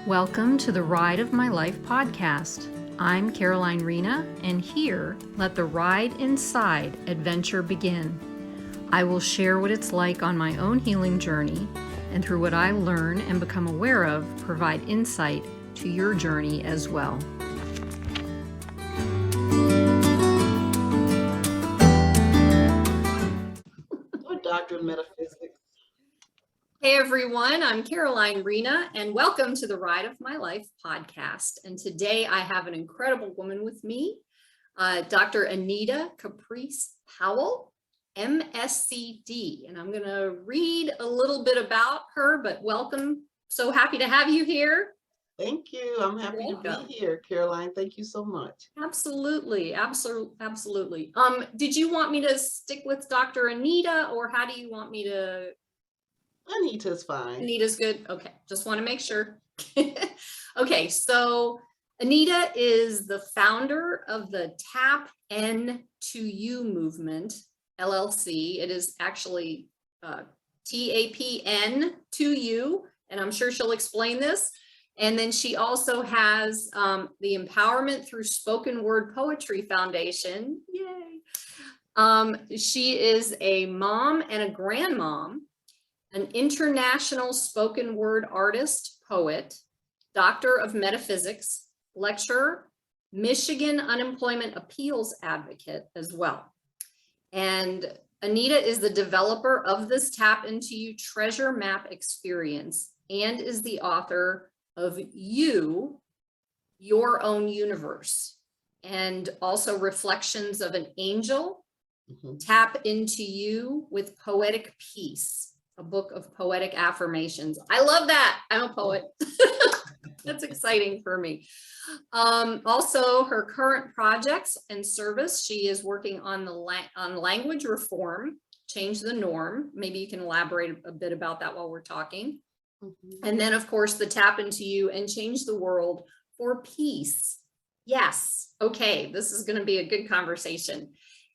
Welcome to the Ride of My Life podcast. I'm Caroline Rena, and here, let the ride inside adventure begin. I will share what it's like on my own healing journey, and through what I learn and become aware of, provide insight to your journey as well. Or Doctor of Metaphysics. Hey everyone, I'm Caroline Rena, and welcome to the Ride of My Life podcast. And today I have an incredible woman with me, Dr. Anita Caprice Powell, MSCD. And I'm going to read a little bit about her, but welcome. So happy to have you here. Thank you. I'm happy to be here, Caroline. Thank you so much. Absolutely. Absolutely. Did you want me to stick with Dr. Anita, or how do you want me to? Anita's fine. Anita's good. Okay. Just want to make sure. Okay. So Anita is the founder of the Tap N to You movement, LLC. It is actually TAPN to You, and I'm sure she'll explain this. And then she also has the Empowerment Through Spoken Word Poetry Foundation. Yay. She is a mom and a grandmom, an international spoken word artist, poet, doctor of metaphysics, lecturer, Michigan unemployment appeals advocate as well. And Anita is the developer of this Tap Into You treasure map experience and is the author of You, Your Own Universe, and also Reflections of an Angel, Tap Into You with Poetic Peace, a book of poetic affirmations. I love that. I'm a poet. That's exciting for me. Also, her current projects and service, she is working on on language reform, change the norm. Maybe you can elaborate a bit about that while we're talking. And then, of course, the Tap Into You and Change the World for Peace. Yes. Okay. This is going to be a good conversation.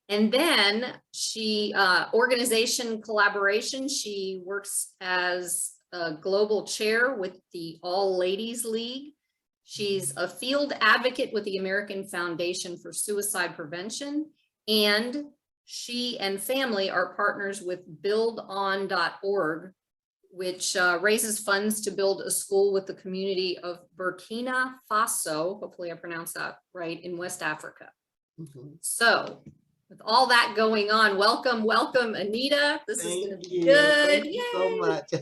And then she, organization collaboration, she works as a global chair with the All Ladies League. She's a field advocate with the American Foundation for Suicide Prevention. And she and family are partners with buildon.org, which raises funds to build a school with the community of Burkina Faso, hopefully I pronounced that right, in West Africa. So with all that going on, welcome, Anita. This is going to be good. Thank you so much.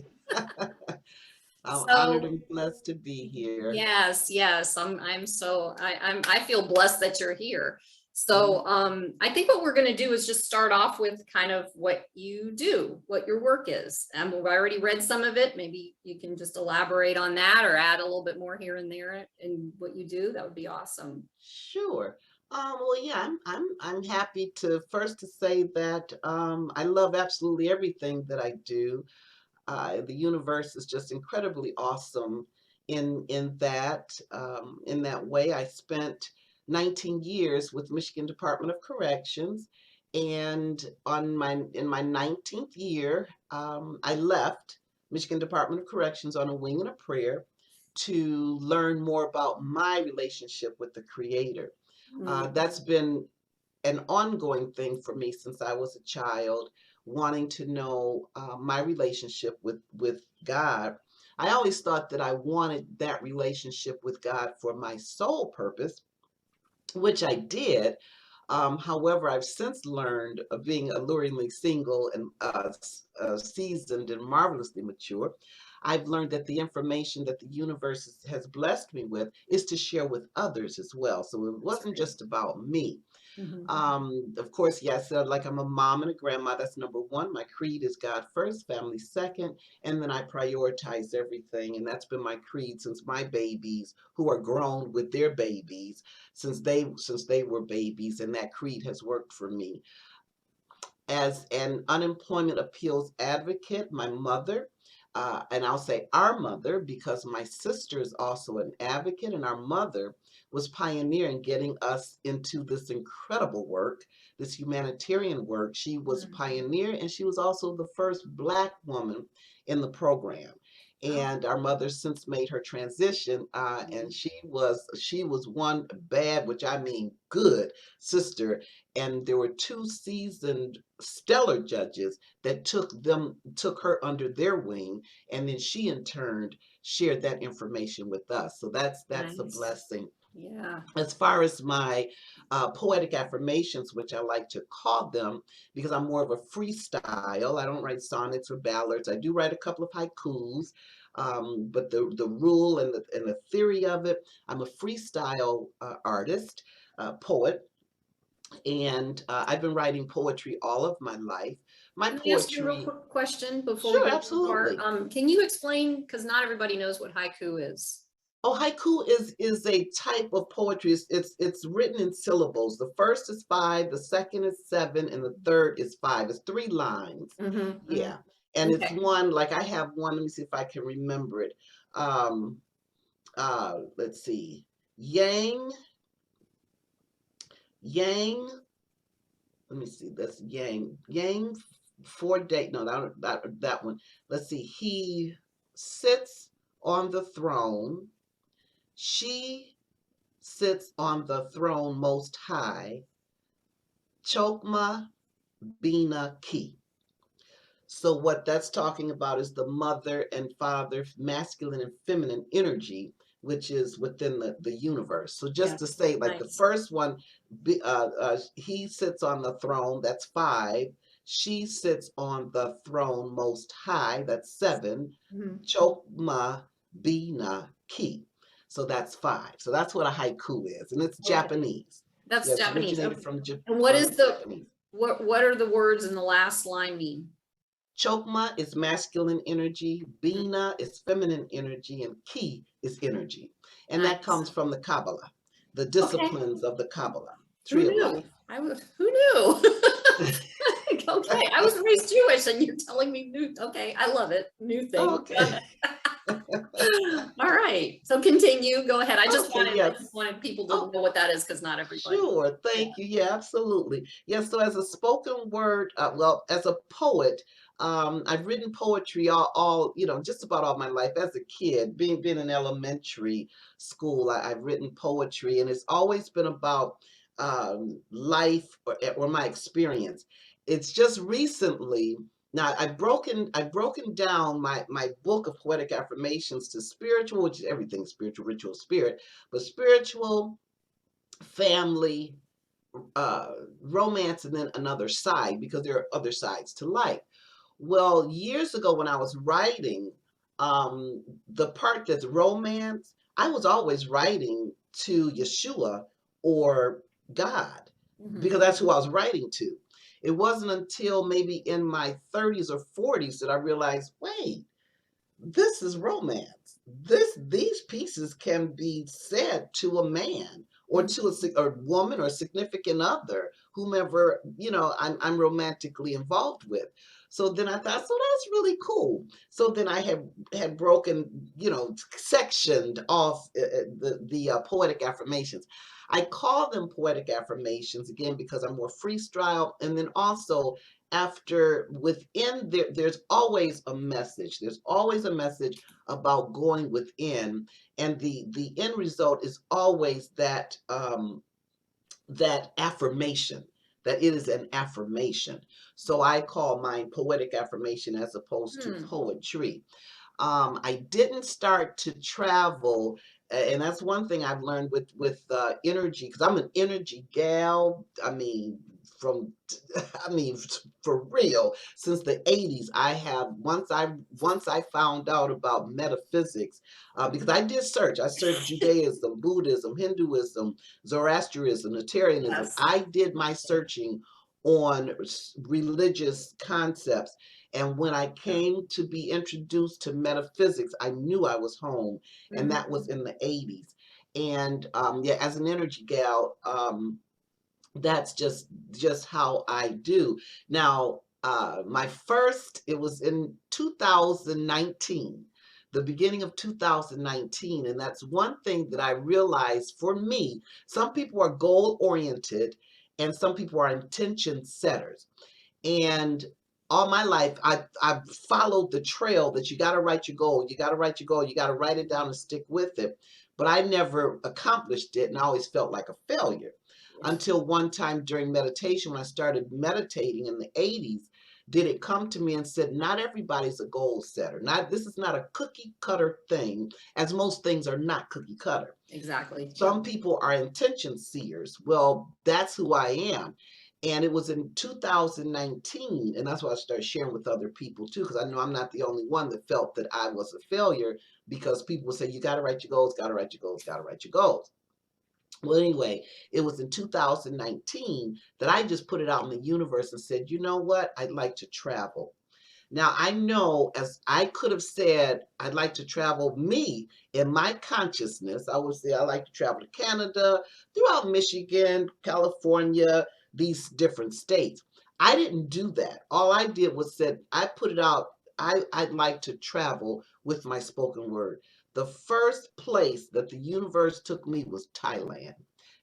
I'm honored and blessed to be here. Yes, I feel blessed that you're here. So I think what we're going to do is just start off with kind of what you do, what your work is. And we've already read some of it. Maybe you can just elaborate on that or add a little bit more here and there in what you do. That would be awesome. Sure. Well, yeah, I'm happy to say that I love absolutely everything that I do. The universe is just incredibly awesome in that way. I spent 19 years with Michigan Department of Corrections, and in my 19th year, I left Michigan Department of Corrections on a wing and a prayer to learn more about my relationship with the Creator. That's been an ongoing thing for me since I was a child, wanting to know my relationship with God. I always thought that I wanted that relationship with God for my sole purpose, which I did. However, I've since learned, being alluringly single and seasoned and marvelously mature, I've learned that the information that the universe has blessed me with is to share with others as well. So it wasn't just about me. Of course, yeah, I said, like, I'm a mom and a grandma. That's number one. My creed is God first, family second, and then I prioritize everything. And that's been my creed since my babies, who are grown with their babies, since they were babies, and that creed has worked for me. As an unemployment appeals advocate, my mother, and I'll say our mother, because my sister is also an advocate, and our mother was pioneering getting us into this incredible work, this humanitarian work. She was pioneer, and she was also the first Black woman in the program. and our mother since made her transition, and she was one bad, which I mean good sister, and there were two seasoned stellar judges that took her under their wing, and then she in turn shared that information with us. So that's a Nice. blessing. Yeah. As far as my poetic affirmations, which I like to call them, because I'm more of a freestyle. I don't write sonnets or ballads. I do write a couple of haikus, but the rule and the theory of it, I'm a freestyle artist, poet, and I've been writing poetry all of my life. My Can I ask you a real poetry, quick question before we sure, go to the part? absolutely. Can you explain, because not everybody knows what haiku is. Oh, haiku is a type of poetry. It's written in syllables. The first is 5, the second is 7, and the third is 5. It's 3 lines. Yeah. And it's Okay. one, like I have one, let me see if I can remember it. Um, let's see. Yang, Yang, let me see, that's Yang. Yang 4 day, no, that one. Let's see. He sits on the throne. She sits on the throne most high, Chokma Bina Ki. So what that's talking about is the mother and father, masculine and feminine energy, which is within the universe. So just Yeah. to say, like the Nice. first one, he sits on the throne, that's 5. She sits on the throne most high, that's 7. Chokma Bina Ki. So that's 5. So that's what a haiku is, and it's Okay. Japanese. That's Yeah, it's Japanese. originated Okay. from And what is the Japanese. what are the words in the last line mean? Chokma is masculine energy, Mhm. Bina is feminine energy, and Ki is energy. And that Nice. comes from the Kabbalah, the Okay. disciplines of the Kabbalah, Who tree of knew? life. Who knew? Okay, I was raised Jewish and you're telling me new. Okay, I love it. New thing. Okay. All right. So continue. Go ahead. I just Okay, yes. wanted people to Oh, know what that is because not everybody. sure. Yeah. Thank you. Yeah, absolutely. Yeah, so as a spoken word, well, as a poet, I've written poetry just about all my life. As a kid, being in elementary school, I've written poetry, and it's always been about life or my experience. It's just recently now I've broken down my book of poetic affirmations to spiritual, which is everything spiritual, ritual, spirit, but spiritual, family, uh, romance, and then another side, because there are other sides to life. Well, years ago when I was writing, the part that's romance, I was always writing to Yeshua or God, Mhm. because that's who I was writing to. It wasn't until maybe in my 30s or 40s that I realized, wait, this is romance. These pieces can be said to a man or Mhm. to a woman or significant other, whomever I'm romantically involved with. So then I thought, so that's really cool. So then I had broken, sectioned off the poetic affirmations. I call them poetic affirmations again because I'm more freestyle, and then also after within there's always a message. There's always a message about going within, and the end result is always that affirmation, that it is an affirmation. So I call mine poetic affirmation as opposed to Hmm. poetry. I didn't start to travel, and that's one thing I've learned with energy, because I'm an energy gal. I mean, from I mean, for real, since the 80s, I have once I found out about metaphysics, because I did search. I searched Judaism, Buddhism, Hinduism, Zoroastrianism, Natarianism. Yes. I did my searching on religious concepts, and when I Yeah. came to be introduced to metaphysics, I knew I was home, and Mhm. that was in the 80s. And yeah, as an energy gal, that's just how I do. Now, it was in 2019, the beginning of 2019, and that's one thing that I realized for me. Some people are goal oriented, and some people are intention setters. And all my life, I've followed the trail that you got to write your goal. You got to write your goal. You got to write it down and stick with it. But I never accomplished it, and I always felt like a failure until one time during meditation, when I started meditating in the 80s, did it come to me and said, not everybody's a goal setter. Not, this is not a cookie cutter thing, as most things are not cookie cutter. Exactly. Some people are intention seers. Well, that's who I am. And it was in 2019, and that's why I started sharing with other people too, because I know I'm not the only one that felt that I was a failure, because people say, you got to write your goals, got to write your goals, got to write your goals. Well, anyway, it was in 2019 that I just put it out in the universe and said, you know what? I'd like to travel. Now, I know, as I could have said, I'd like to travel, me, in my consciousness, I would say I like to travel to Canada, throughout Michigan, California, these different states. I didn't do that. All I did was said, I put it out, I'd like to travel with my spoken word. The first place that the universe took me was Thailand.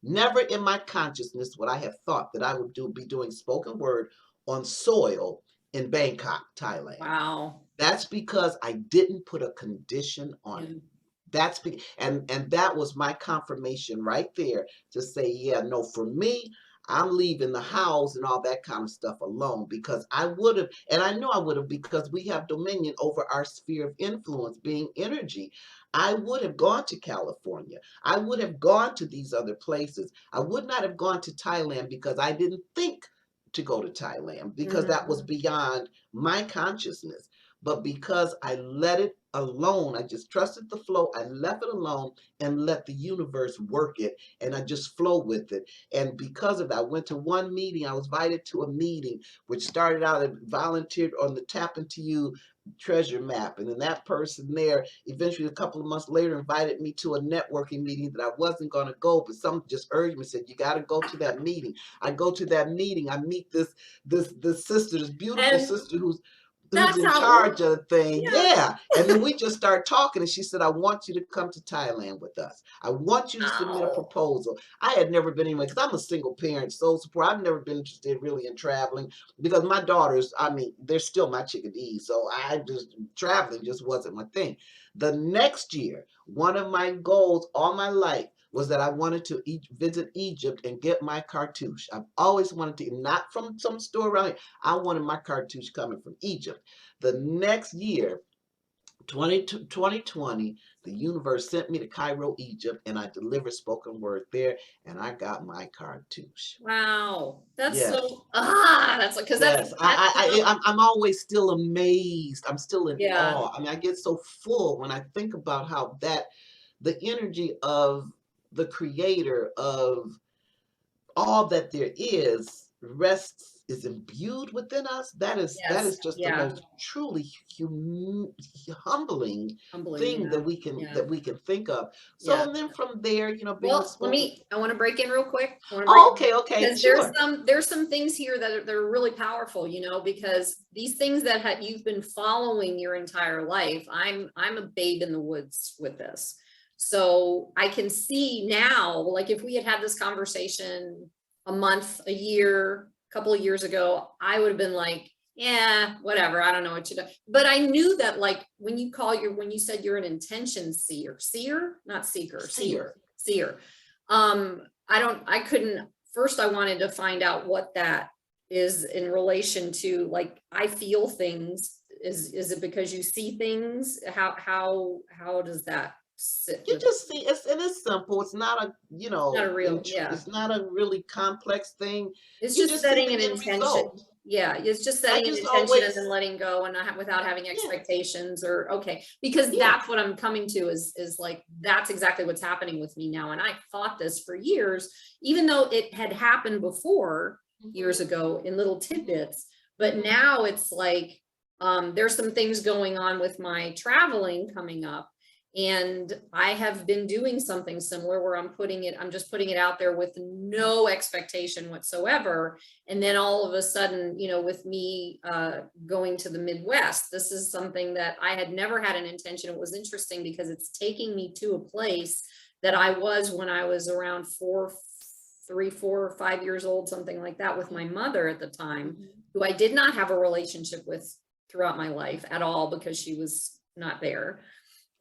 Never in my consciousness would I have thought that I would be doing spoken word on soil in Bangkok, Thailand. Wow. That's because I didn't put a condition on it. That's and that was my confirmation right there to say, yeah, no, for me, I'm leaving the house and all that kind of stuff alone, because I would have, and I know I would have, because we have dominion over our sphere of influence being energy. I would have gone to California. I would have gone to these other places. I would not have gone to Thailand because I didn't think to go to Thailand, because that was beyond my consciousness. But because I let it alone, I just trusted the flow, I left it alone and let the universe work it, and I just flow with it. And because of that, I went to one meeting. I was invited to a meeting which started out and volunteered on the Tap Into You treasure map, and then that person there eventually a couple of months later invited me to a networking meeting that I wasn't going to go, but someone just urged me, said, you got to go to that meeting. I go to that meeting, I meet this sister, this beautiful And sister who's that's in how it charge works. of the thing. Yeah. Yeah. And then we just start talking, and she said, I want you to come to Thailand with us. I want you to submit a Wow. proposal. I had never been anywhere, because I'm a single parent, soul support. I've never been interested really in traveling, because my daughters, I mean, they're still my chickadees. So traveling just wasn't my thing. The next year, one of my goals all my life was that I wanted to visit Egypt and get my cartouche. I've always wanted to, not from some store around here. I wanted my cartouche coming from Egypt. The next year, 2020, the universe sent me to Cairo, Egypt, and I delivered spoken word there, and I got my cartouche. Wow. That's Yes, so, that's because yes. I'm always still amazed. I'm still in yeah. awe. I mean, I get so full when I think about how the energy of the creator of all that there is rests, is imbued within us. That Yes. is just the Yeah. most truly humbling Humbling. thing Yeah. Yeah. that we can think of. So, Yeah. and then from there, being a Well, spoken. I want to break in real quick. I want to break Oh, in okay, because sure. there's some things here that are really powerful, because these things that you've been following your entire life, I'm a babe in the woods with this. So I can see now, like if we had had this conversation a month, a year, a couple of years ago, I would have been like, yeah, whatever. I don't know what you do. But I knew that, like, when you said you're an intention seer, not seeker, seer. I couldn't, first I wanted to find out what that is in relation to, like, I feel things. Is it because you see things? How does that sit You with, just see, it's simple. It's not a, not a real, yeah. it's not a really complex thing. It's You just just see setting the an end intention. result. Yeah, it's just I setting an just intention and then always, letting go, and not without having yeah, expectations, or okay, because yeah. that's what I'm coming to is like, that's exactly what's happening with me now. And I fought this for years, even though it had happened before years ago in little tidbits. But now it's like, there's some things going on with my traveling coming up. And I have been doing something similar where I'm just putting it out there with no expectation whatsoever. And then all of a sudden, with me going to the Midwest, this is something that I had never had an intention. It was interesting because it's taking me to a place that I was when I was around 3, 4, 5 years old, something like that, with my mother at the time, Mhm. who I did not have a relationship with throughout my life at all because she was not there.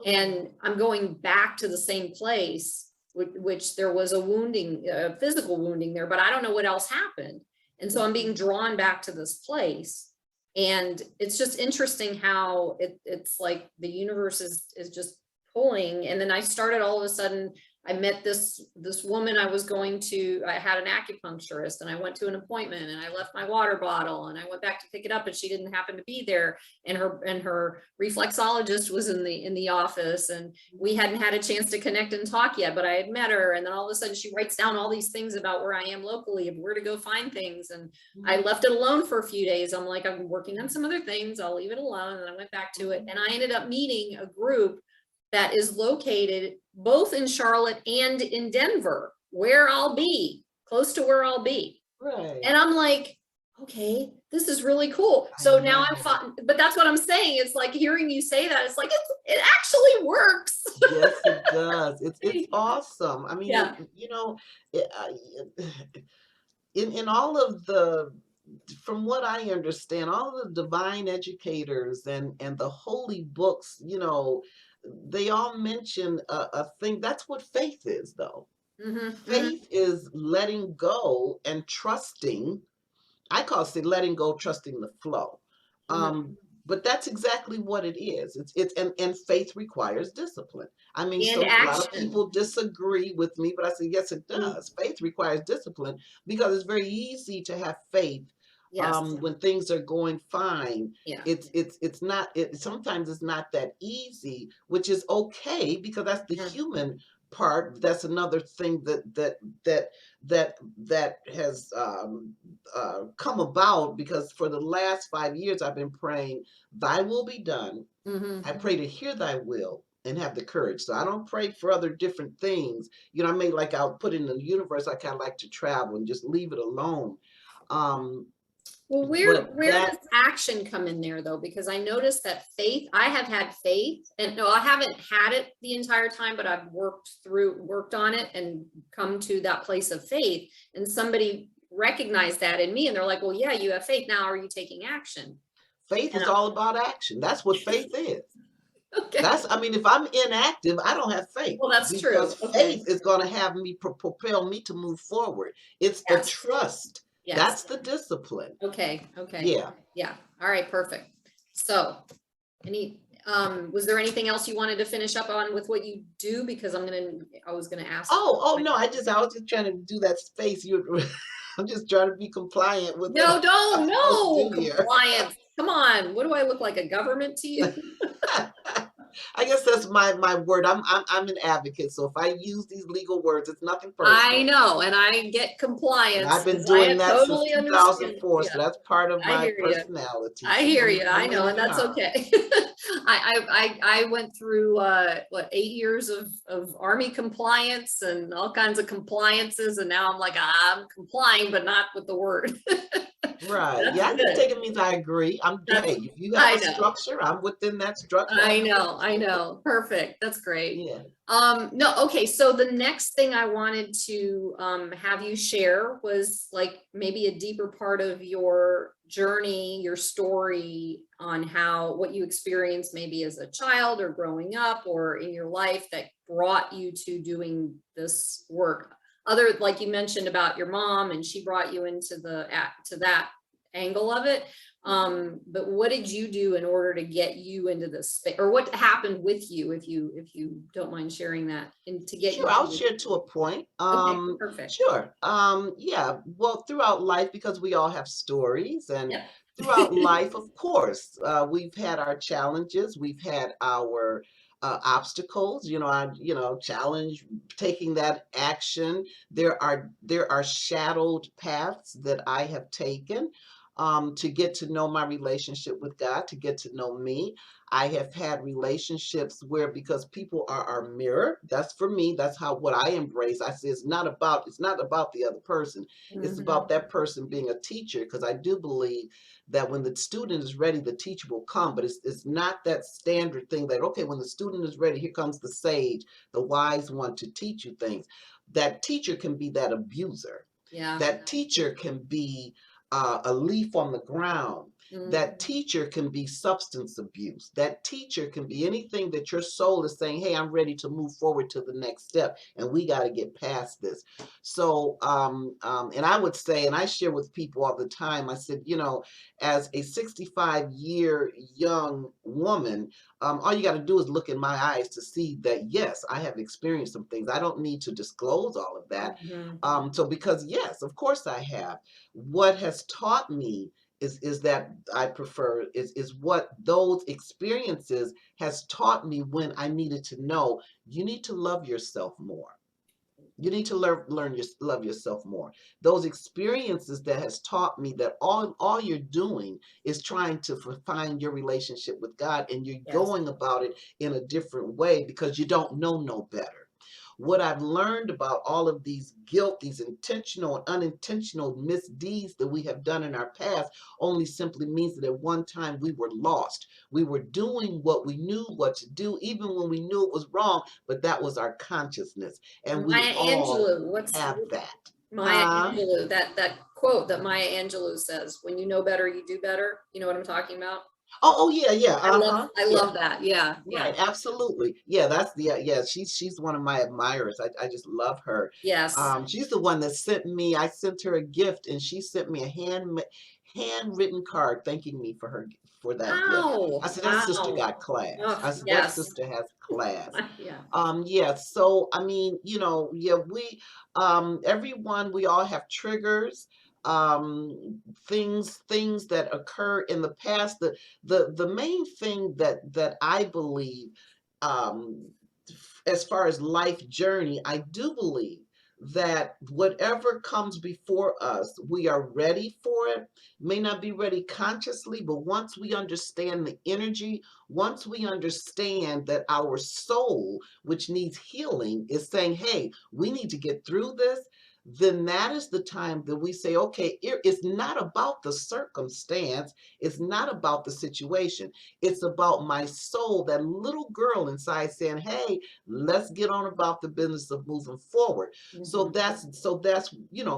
And I'm going back to the same place, which there was a wounding, a physical wounding there, but I don't know what else happened. And so I'm being drawn back to this place. And it's just interesting how it's like the universe is just pulling. And then I started all of a sudden, I met this woman. I had an acupuncturist, and I went to an appointment, and I left my water bottle, and I went back to pick it up, and she didn't happen to be there. And her reflexologist was in the office, and we hadn't had a chance to connect and talk yet, but I had met her. And then all of a sudden she writes down all these things about where I am locally, of where to go find things. And I left it alone for a few days. I'm like, I'm working on some other things, I'll leave it alone. And I went back to it, and I ended up meeting a group that is located both in Charlotte and in Denver, where I'll be, close to where I'll be. Right. And I'm like, okay, this is really cool. So now but that's what I'm saying. It's like hearing you say that, it's like, it actually works. Yes, it does. It's awesome. I mean, Yeah. In all of from what I understand, all of the divine educators and the holy books, they all mention a thing. That's what faith is, though. Faith is letting go and trusting. I call it letting go, trusting the flow. But that's exactly what it is. And faith requires discipline. I mean, And a lot of action. people disagree with me, but I say, yes, it does. Faith requires discipline, because it's very easy to have faith Yes. when things are going fine. Yeah. It's not, sometimes it's not that easy, which is okay, because that's the human part. That's another thing that has come about, because for the last 5 years I've been praying, thy will be done. I pray to hear thy will and have the courage. So I don't pray for other different things. I may, like, I'll put in the universe, I kind of like to travel and just leave it alone. Well, where does action come in there, though? Because I noticed that faith, I have had faith, and no, I haven't had it the entire time, but I've worked on it and come to that place of faith. And somebody recognized that in me, and they're like, well, yeah, you have faith. Now, are you taking action? Faith is all about action. That's what faith is. Okay. I mean, if I'm inactive, I don't have faith. Well, that's true. Because faith is going to have me propel me to move forward. It's the trust. Yes. That's the discipline. Okay. Yeah. Yeah. All right. Perfect. So, was there anything else you wanted to finish up on with what you do? Because I was gonna ask. Oh no! I was just trying to do that space. I'm just trying to be compliant with. No, compliance. Come on. What do I look like, a government to you? I guess that's my word. I'm an advocate, so if I use these legal words, it's nothing personal. I know, and I get compliance. And I've been doing that totally since 2004, so that's part of my personality. I hear you. I know, and that's okay. I went through 8 years of Army compliance and all kinds of compliances, and now I'm like, I'm complying, but not with the word. Right. Yeah, I just take it means I agree. Hey, if you have a structure, I'm within that structure. I know. Perfect. That's great. Yeah. No, okay. So the next thing I wanted to have you share was like maybe a deeper part of your journey, your story on what you experienced maybe as a child or growing up or in your life that brought you to doing this work. Like you mentioned about your mom, and she brought you into to that angle of it. But what did you do in order to get you into this space, or what happened with you, if you don't mind sharing that, and to get Sure, I'll share to a point. Okay, perfect. Sure. Yeah. Well, throughout life, because we all have stories, and Yep. throughout life, of course, we've had our challenges, we've had our obstacles. Challenge taking that action. There are shadowed paths that I have taken. to get to know my relationship with God, to get to know me. I have had relationships where, because people are our mirror, that's for me, that's how what I embrace. I say it's not about the other person. It's about Mhm. that person being a teacher, because I do believe that when the student is ready, the teacher will come. But it's not that standard thing that, okay, when the student is ready, here comes the sage, the wise one to teach you things. That teacher can be that abuser. Yeah. That teacher can be a leaf on the ground. That Mhm. teacher can be substance abuse. That teacher can be anything that your soul is saying, hey, I'm ready to move forward to the next step, and we got to get past this. So, and I would say, and I share with people all the time, I said, as a 65-year young woman, all you got to do is look in my eyes to see that, yes, I have experienced some things. I don't need to disclose all of that. Mhm. So because, yes, of course I have. What has taught me is that I prefer is what those experiences has taught me, when I needed to know you need to love yourself more. You need to love yourself more. Those experiences that has taught me that all you're doing is trying to find your relationship with God, and you're Yes. going about it in a different way because you don't know no better. What I've learned about all of these guilt, these intentional and unintentional misdeeds that we have done in our past, only simply means that at one time we were lost. We were doing what we knew what to do, even when we knew it was wrong, but that was our consciousness. And we Maya all Angelou, have that. Maya Huh? Angelou, that quote that Maya Angelou says, when you know better, you do better. You know what I'm talking about? Oh, yeah, yeah. Uh-huh. I Yeah. love that. Yeah, yeah. Right, absolutely. Yeah, that's the yeah, she's one of my admirers. I just love her. Yes. She's the one that sent me, I sent her a gift, and she sent me a handwritten card thanking me for for that gift. I Wow. said, that sister Wow. got class. Oh, I said, that yes. sister has class. Yeah. Yeah, so I mean, yeah, everyone, we all have triggers, things that occur in the past. The main thing that I believe, um, as far as life journey, I do believe that whatever comes before us, we are ready for it. May not be ready consciously, but once we understand the energy, once we understand that our soul, which needs healing, is saying, hey, we need to get through this, then that is the time that we say, okay, it's not about the circumstance, it's not about the situation, it's about my soul, that little girl inside saying, hey, let's get on about the business of moving forward. So Mhm.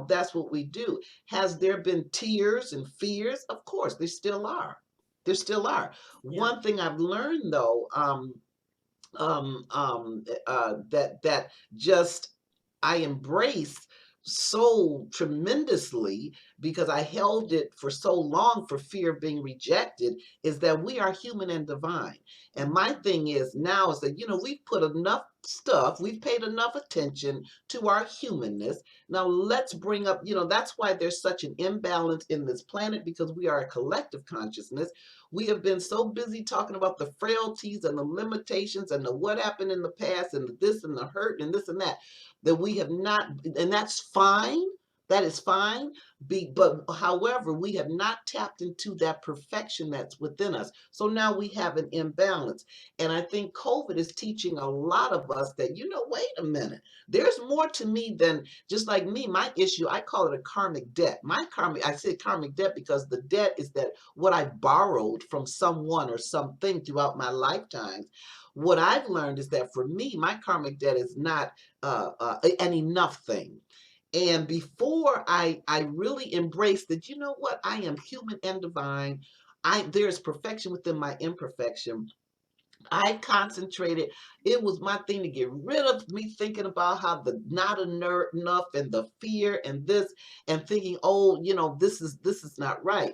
that's what we do. Has there been tears and fears? Of course, there still are. There still are. Yeah. One thing I've learned, though, that just I embrace so tremendously, because I held it for so long for fear of being rejected, is that we are human and divine. And my thing is now is that, we've put enough stuff, we've paid enough attention to our humanness. Now let's bring up, that's why there's such an imbalance in this planet, because we are a collective consciousness. We have been so busy talking about the frailties and the limitations and the what happened in the past and the this and the hurt and this and that we have not, and that's fine. That is fine. But however, we have not tapped into that perfection that's within us. So now we have an imbalance. And I think COVID is teaching a lot of us that, wait a minute, there's more to me than just like me. My issue, I call it a karmic debt. I say karmic debt because the debt is that what I borrowed from someone or something throughout my lifetimes. What I've learned is that for me, my karmic debt is not an enough thing. And before I really embraced that, you know what, I am human and divine. There's perfection within my imperfection. I concentrated. It was my thing to get rid of me thinking about how the not enough and the fear and this, and thinking, oh, this is not right.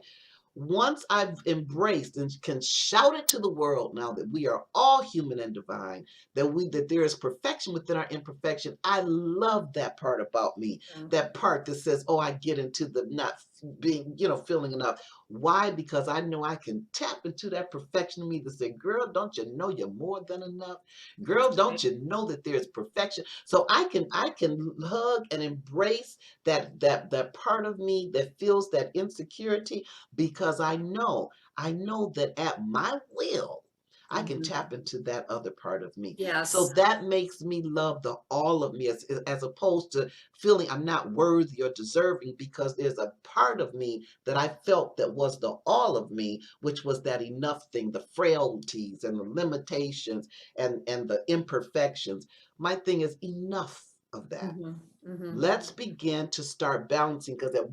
once I've embraced and can shout it to the world now that we are all human and divine, that there is perfection within our imperfection. I love that part about me. Yeah. That part that says, "Oh, I get into the not being, feeling enough." Why? Because I know I can tap into that perfection in me to say, "Girl, don't you know you're more than enough? Girl, That's don't right. you know that there's perfection?" So I can hug and embrace that part of me that feels that insecurity, because I know that at my will, I can Mhm. tap into that other part of me. So Yes. that makes me love the all of me, as opposed to feeling I'm not worthy or deserving, because there's a part of me that I felt that was the all of me, which was that enough thing, the frailties and the limitations and the imperfections. My thing is enough of that. Mhm. Mhm. Let's begin to start balancing, because if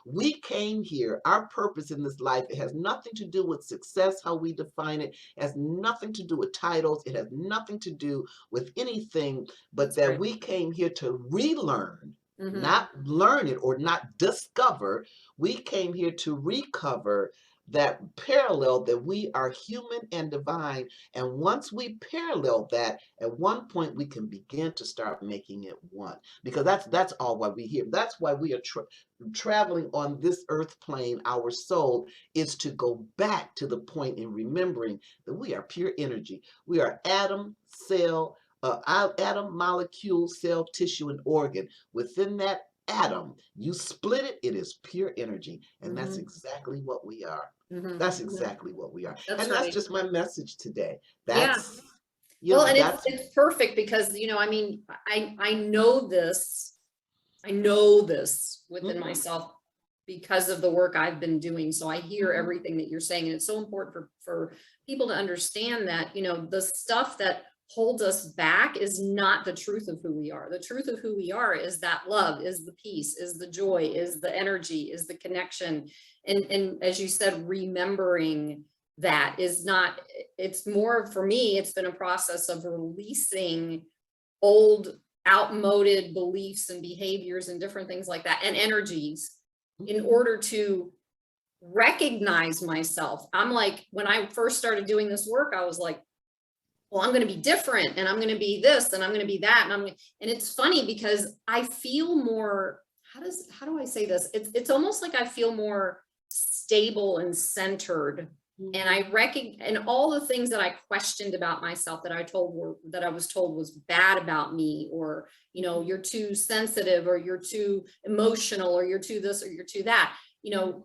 we came here, our purpose in this life, it has nothing to do with success, how we define it, has nothing to do with titles, it has nothing to do with anything, but That's that right. we came here to relearn, Mhm. not learn it or not discover. We came here to recover that parallel that we are human and divine. And once we parallel that, at one point we can begin to start making it one, because that's all why we here. That's why we are traveling on this earth plane. Our soul is to go back to the point in remembering that we are pure energy. We are atom, cell, atom, molecule, cell, tissue, and organ. Within that atom, you split it, it is pure energy. And that's Mhm. exactly what we are. Mhm. That's Mhm. exactly what we are. That's And that's right. just my message today. Yeah. That's, Well, and it's that's, it's perfect because, I mean, I know this. I know this within mm-hmm, myself because of the work I've been doing. So I hear mm-hmm, everything that you're saying. And it's so important for people to understand that, the stuff that holds us back is not the truth of who we are. The truth of who we are is that love, is the peace, is the joy, is the energy, is the connection. And as you said, remembering that is not, it's more for me, it's been a process of releasing old outmoded beliefs and behaviors and different things like that and energies in mm-hmm, order to recognize myself. I'm like, when I first started doing this work, I was like, well, I'm going to be different and I'm going to be this and I'm going to be that. And it's funny because I feel more, how do I say this? It's almost like I feel more stable and centered. And mm-hmm. I reckon, and all the things that I questioned about myself that I was told was bad about me, or, you're too sensitive, or you're too emotional, or you're too this, or you're too that,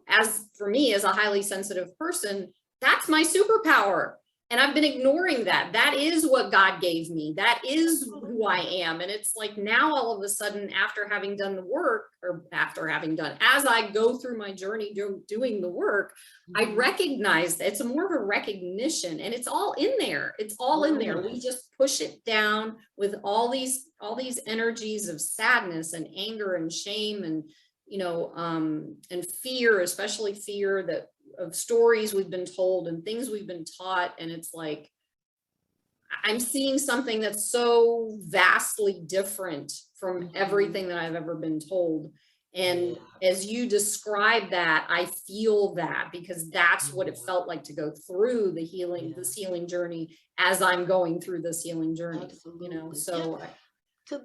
as for me, as a highly sensitive person, that's my superpower. And I've been ignoring that. That is what God gave me. That is who I Absolutely. am. And it's like now all of a sudden, after having done the work, or after having done, as I go through my journey doing the work, I Mm-hmm. recognize that it's more of a recognition, and it's all in there. It's all in there. We Yes. just push it down with all these energies of sadness and anger and shame and, and fear, especially fear that of stories we've been told and things we've been taught. And it's like, I'm seeing something that's so vastly different from Mm-hmm. everything that I've ever been told. And Yeah. as you describe that, I feel that, because that's what it Yeah. felt like to go through Yeah. this healing journey as I'm going through this healing journey, Absolutely. Yeah. so Cause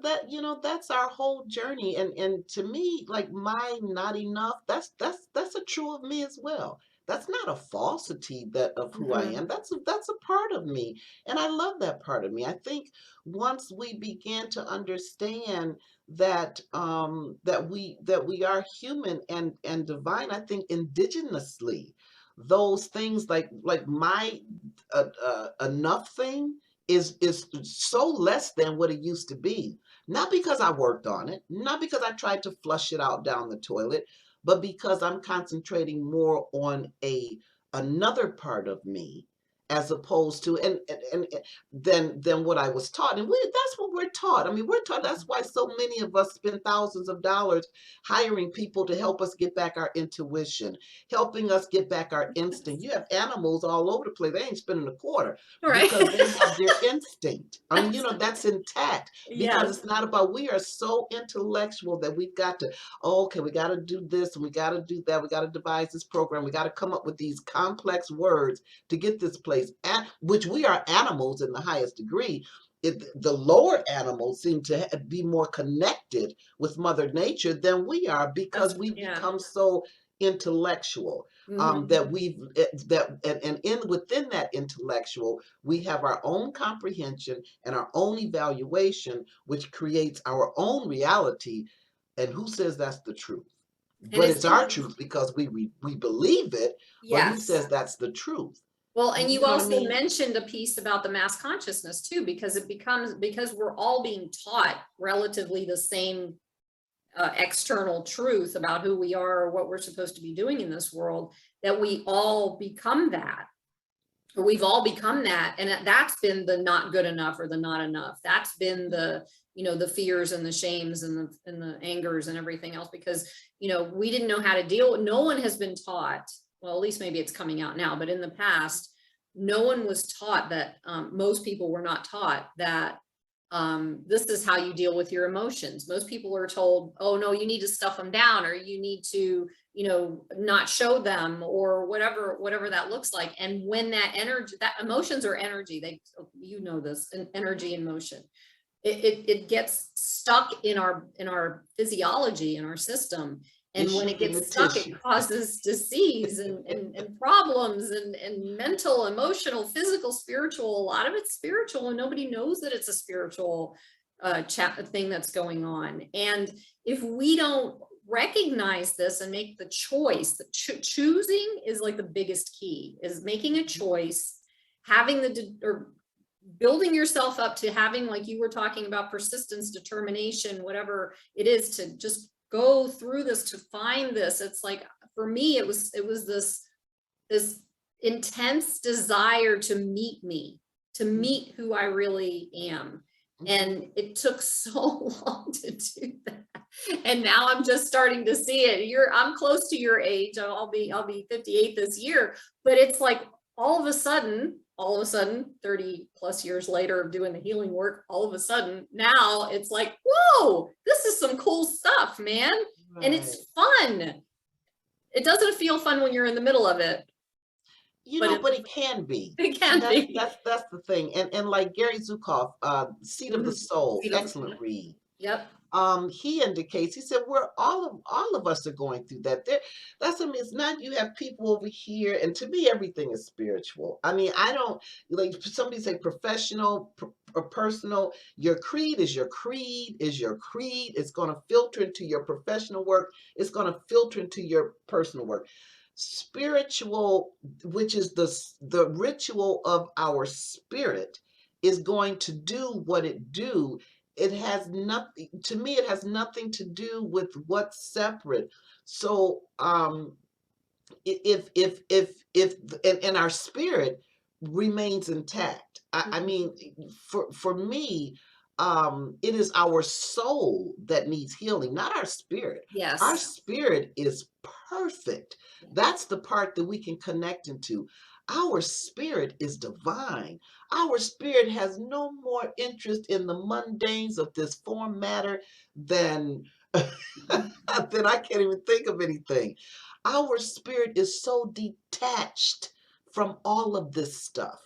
that's our whole journey. And to me, like, my not enough, that's a true of me as well. That's not a falsity that of who I mhm, am. That's a part of me. And I love that part of me. I think once we begin to understand that we are human and divine, I think indigenously, those things like my enough thing is so less than what it used to be. Not because I worked on it, not because I tried to flush it out down the toilet, but because I'm concentrating more on a another part of me, as opposed to and than what I was taught. And that's what we're taught. I mean, we're taught. That's why so many of us spend thousands of dollars hiring people to help us get back our intuition, helping us get back our instinct. You have animals all over the place. They ain't spending a quarter Right. because they have their instinct. I mean, that's intact because Yes. it's not about, we are so intellectual that we've got to, oh, okay, we got to do this and we got to do that. We got to devise this program. We got to come up with these complex words to get this place, which we are animals in the highest degree. The lower animals seem to be more connected with Mother Nature than we are because we've Yeah. become so intellectual, that we've that and in within that intellectual we have our own comprehension and our own evaluation, which creates our own reality. And who says that's the truth? And But it's it's our truth because we believe it. But who yes. says that's the truth? Well, and you know what I also mean? mentioned a piece about the mass consciousness too, because because we're all being taught relatively the same external truth about who we are or what we're supposed to be doing in this world, that we all become that. Or we've all become that. And that's been the not good enough or the not enough. That's been the, the fears and the shames and the angers and everything else, because, we didn't know how to deal. No one has been taught, well, at least maybe it's coming out now, but in the past, no one was taught that, most people were not taught that this is how you deal with your emotions. Most people are told, oh no, you need to stuff them down, or you need to, not show them, or whatever that looks like. And when that energy, that emotions are energy, this, an energy in motion. It gets stuck in our physiology, in our system. And when it gets stuck, it causes disease and problems and mental, emotional, physical, spiritual. A lot of it's spiritual, and nobody knows that it's a spiritual thing that's going on. And if we don't recognize this and make the choice, choosing is like the biggest key, is making a choice, having or building yourself up to having, like you were talking about, persistence, determination, whatever it is, to just go through this to find this. It's like, for me, it was this intense desire to meet who I really am. And it took so long to do that. And now I'm just starting to see it. I'm close to your age. I'll be 58 this year, but it's like all of a sudden, 30 plus years later of doing the healing work, all of a sudden now it's like, whoa, this is some cool stuff, man. Right. And it's fun. It doesn't feel fun when you're in the middle of it. But it can be. It can be. That's the thing. And like Gary Zukav, Seed of the Soul, excellent read. Yep. He indicates, he said, we're all of us are going through that. That's, I mean, it's not, you have people over here, and to me, everything is spiritual. I mean, I don't, like somebody say professional or personal, your creed is your creed is your creed. It's going to filter into your professional work. It's going to filter into your personal work. Spiritual, which is the ritual of our spirit, is going to do what it do. It has nothing, to me, it has nothing to do with what's separate. So if and our spirit remains intact. I mean, for me, it is our soul that needs healing, not our spirit. Yes. Our spirit is perfect. That's the part that we can connect into. Our spirit is divine. Our spirit has no more interest in the mundanes of this form matter than then I can't even think of anything. Our spirit is so detached from all of this stuff.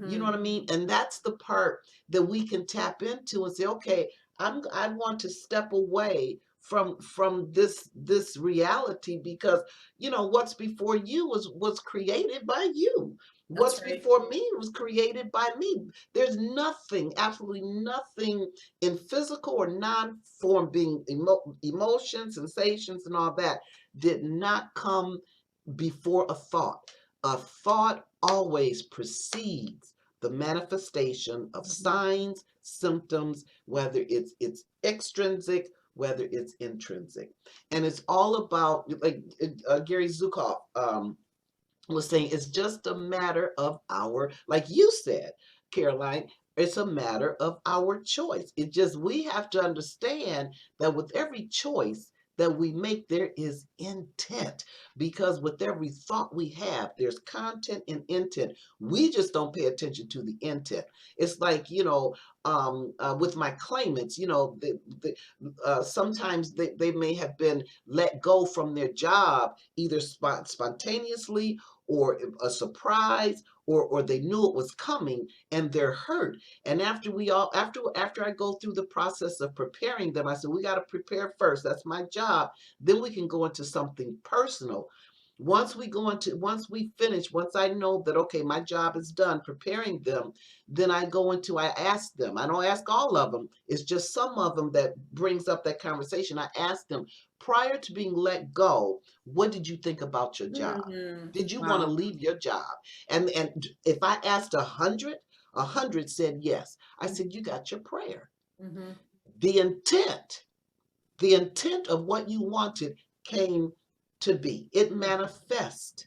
You know what I mean? And that's the part that we can tap into and say, okay, I want to step away from this reality, because what's before you was created by you. What's before me was created by me. There's nothing, absolutely nothing in physical or non-form being emotions, sensations, and all that did not come before a thought. A thought always precedes the manifestation of signs, symptoms, whether it's extrinsic, whether it's intrinsic. And it's all about, like Gary Zukav was saying it's just a matter of our, like you said, Caroline, it's a matter of our choice. It just, we have to understand that with every choice that we make, there is intent. Because with every thought we have, there's content and intent. We just don't pay attention to the intent. It's like, with my claimants, sometimes they may have been let go from their job, either spontaneously or a surprise, or they knew it was coming and they're hurt. And after I go through the process of preparing them, I said, we got to prepare first. That's my job. Then we can go into something personal. Once we finish, once I know that, okay, my job is done preparing them, then I ask them. I don't ask all of them. It's just some of them that brings up that conversation. I ask them, prior to being let go, what did you think about your job? Did you want to Wow. leave your job? And if I asked 100, 100 said yes. I said, you got your prayer. Mm-hmm. The intent of what you wanted came to be. It manifests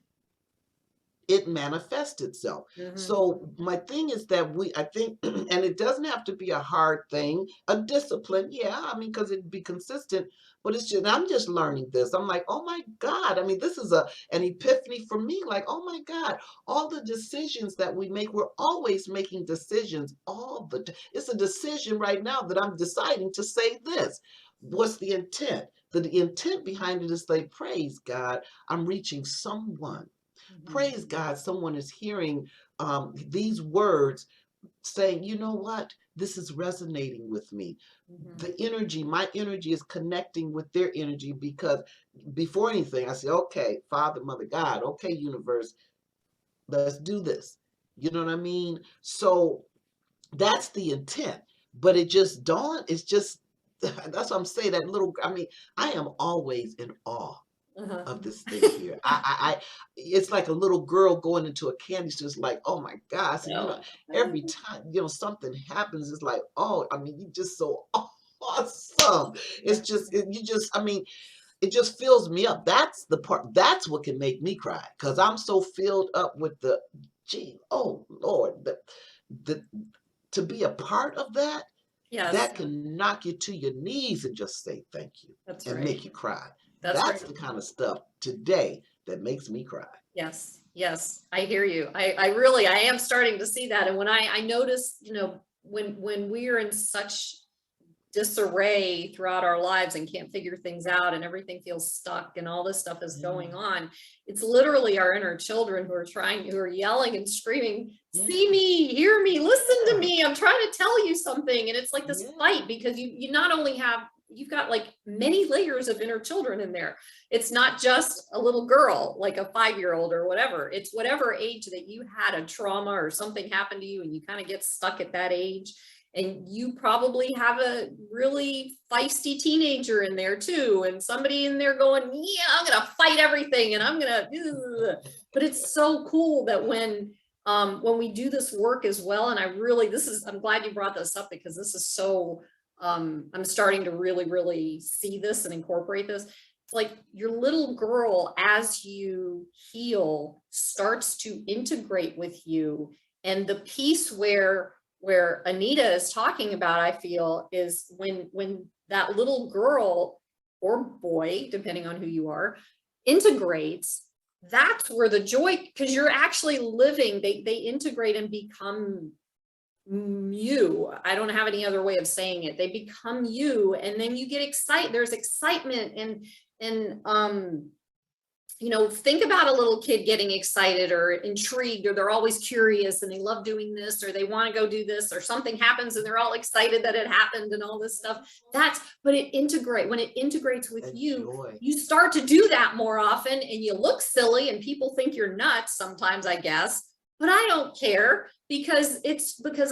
itself. Mm-hmm. So my thing is that I think, and it doesn't have to be a hard thing, a discipline. Yeah, I mean, because it'd be consistent, but I'm just learning this. I'm like, oh my God. I mean, this is an epiphany for me. Like, oh my God, all the decisions that we make, we're always making decisions it's a decision right now that I'm deciding to say this. What's the intent? The intent behind it is like, praise God, I'm reaching someone. Mm-hmm. Praise God, someone is hearing these words, saying, you know what? This is resonating with me. My energy is connecting with their energy, because before anything, I say, okay, Father, Mother, God, okay, universe, let's do this. You know what I mean? So that's the intent. But it just dawned, it's just, that's what I'm saying, I am always in awe Uh-huh. of this thing here. It's like a little girl going into a candy store. It's like, oh my gosh. And No. every time, something happens, it's like, oh, I mean, you're just so awesome. It's just, it just fills me up. That's what can make me cry. Cause I'm so filled up with oh Lord, the, to be a part of that, Yes, that can knock you to your knees and just say thank you that's and right. make you cry. That's That's right. the kind of stuff today that makes me cry. Yes, yes, I hear you. I am starting to see that. And when I notice, when we are in such disarray throughout our lives and can't figure things out and everything feels stuck and all this stuff is going Yeah. on, it's literally our inner children who are yelling and screaming, Yeah. see me, hear me, listen to me, I'm trying to tell you something. And it's like this Yeah. fight, because you not only you've got like many layers of inner children in there. It's not just a little girl, like a 5-year-old or whatever. It's whatever age that you had a trauma or something happened to you and you kind of get stuck at that age. And you probably have a really feisty teenager in there too. And somebody in there going, yeah, I'm going to fight everything. And I'm going to, but it's so cool that when we do this work as well. And I'm glad you brought this up, because this is so, I'm starting to really, really see this and incorporate this. It's like your little girl, as you heal, starts to integrate with you. And the piece where Anita is talking about, I feel, is when that little girl or boy, depending on who you are, integrates, that's where the joy, because you're actually living, they integrate and become you. I don't have any other way of saying it. They become you, and then you get excited. There's excitement and think about a little kid getting excited or intrigued, or they're always curious and they love doing this, or they want to go do this, or something happens and they're all excited that it happened and all this stuff. When it integrates with That you, joy. you start to do that more often, and you look silly and people think you're nuts sometimes, I guess, but I don't care, because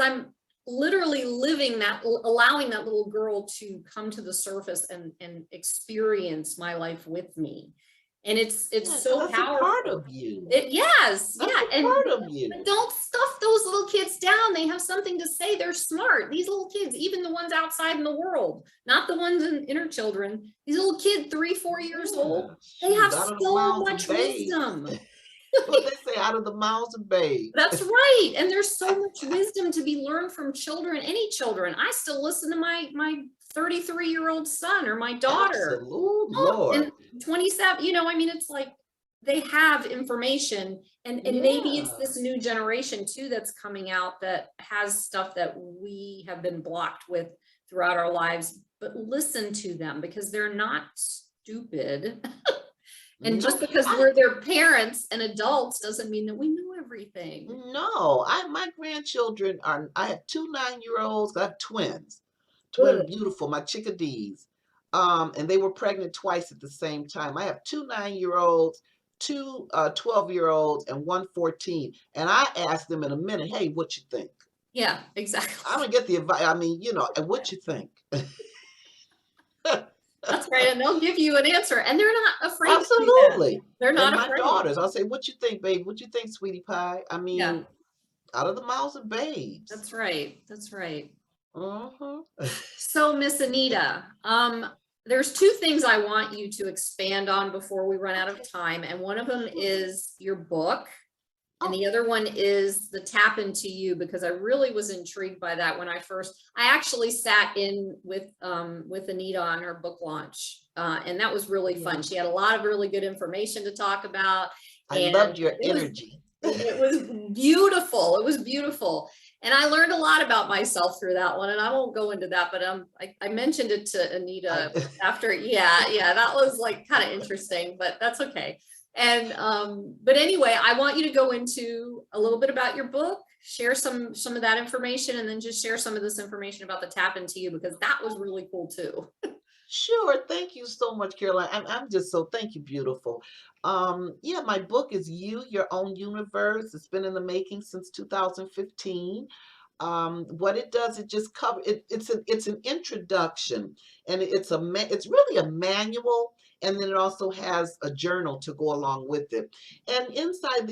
I'm literally living that, allowing that little girl to come to the surface and experience my life with me. And it's so That's a powerful. part of you. Yes, That's yeah. a part of you. But don't stuff those little kids down. They have something to say. They're smart. These little kids, even the ones outside in the world, not the ones in inner children. These little kids, 3-4 years old, they have Out of the so mouths much of babes. wisdom. What they say, out of the mouths of babes. That's right. And there's so much wisdom to be learned from children, any children. I still listen to my 33-year-old son or my daughter. Absolute Oh, Lord. and 27, I mean, it's like they have information, and maybe it's Yeah. this new generation too that's coming out that has stuff that we have been blocked with throughout our lives. But listen to them, because they're not stupid. And No, just because we're their parents and adults doesn't mean that we know everything. no. My grandchildren are. I have two 9-year-olds. I have twins, Good. beautiful, my chickadees. And they were pregnant twice at the same time. I have two 9-year-olds, two 12-year-olds, and one 14. And I asked them in a minute, hey, what you think? Yeah, I exactly. don't get the advice. I mean, and what you think? That's right. And they'll give you an answer, and they're not afraid to do that. Absolutely. They're And not my afraid. daughters, I'll say, what you think, babe? What you think, sweetie pie? I Yeah, mean, out of the mouths of babes. that's right. That's right. Uh-huh. So, Miss Anita, there's two things I want you to expand on before we run out of time. And one of them is your book. And the other one is the Tap Into You, because I really was intrigued by that when I actually sat in with Anita on her book launch. And that was really fun. She had a lot of really good information to talk about. I And loved your energy. it was beautiful. It was beautiful. And I learned a lot about myself through that one. And I won't go into that, but I mentioned it to Anita after. Yeah, that was like kind of interesting, but that's okay. And but anyway, I want you to go into a little bit about your book, share some of that information, and then just share some of this information about the Tap Into You, because that was really cool too. Sure. Thank you so much, Caroline. I'm just so, thank you, beautiful. Yeah, my book is You, Your Own Universe. It's been in the making since 2015. What it does, it just cover it, it's an introduction, and it's really a manual, and then it also has a journal to go along with it. And inside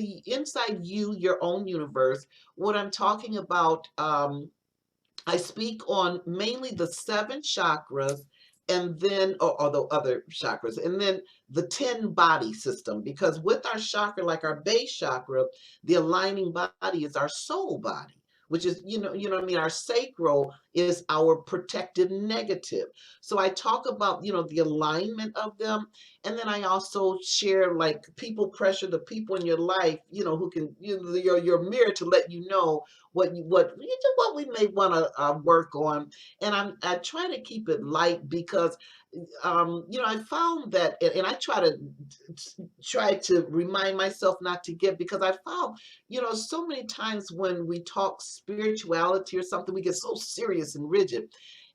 You, Your Own Universe, what I'm talking about, I speak on mainly the 7 chakras, and then, or the other chakras, and then the 10 body system. Because with our chakra, like our base chakra, the aligning body is our soul body, which is, what I mean, our sacral is our protective negative. So I talk about, the alignment of them. And then I also share, like, people pressure, the people in your life, who can, your mirror, to let you know what we may want to work on. And I try to keep it light, because I found that, and I try to remind myself not to get, because I found, so many times when we talk spirituality or something, we get so serious and rigid.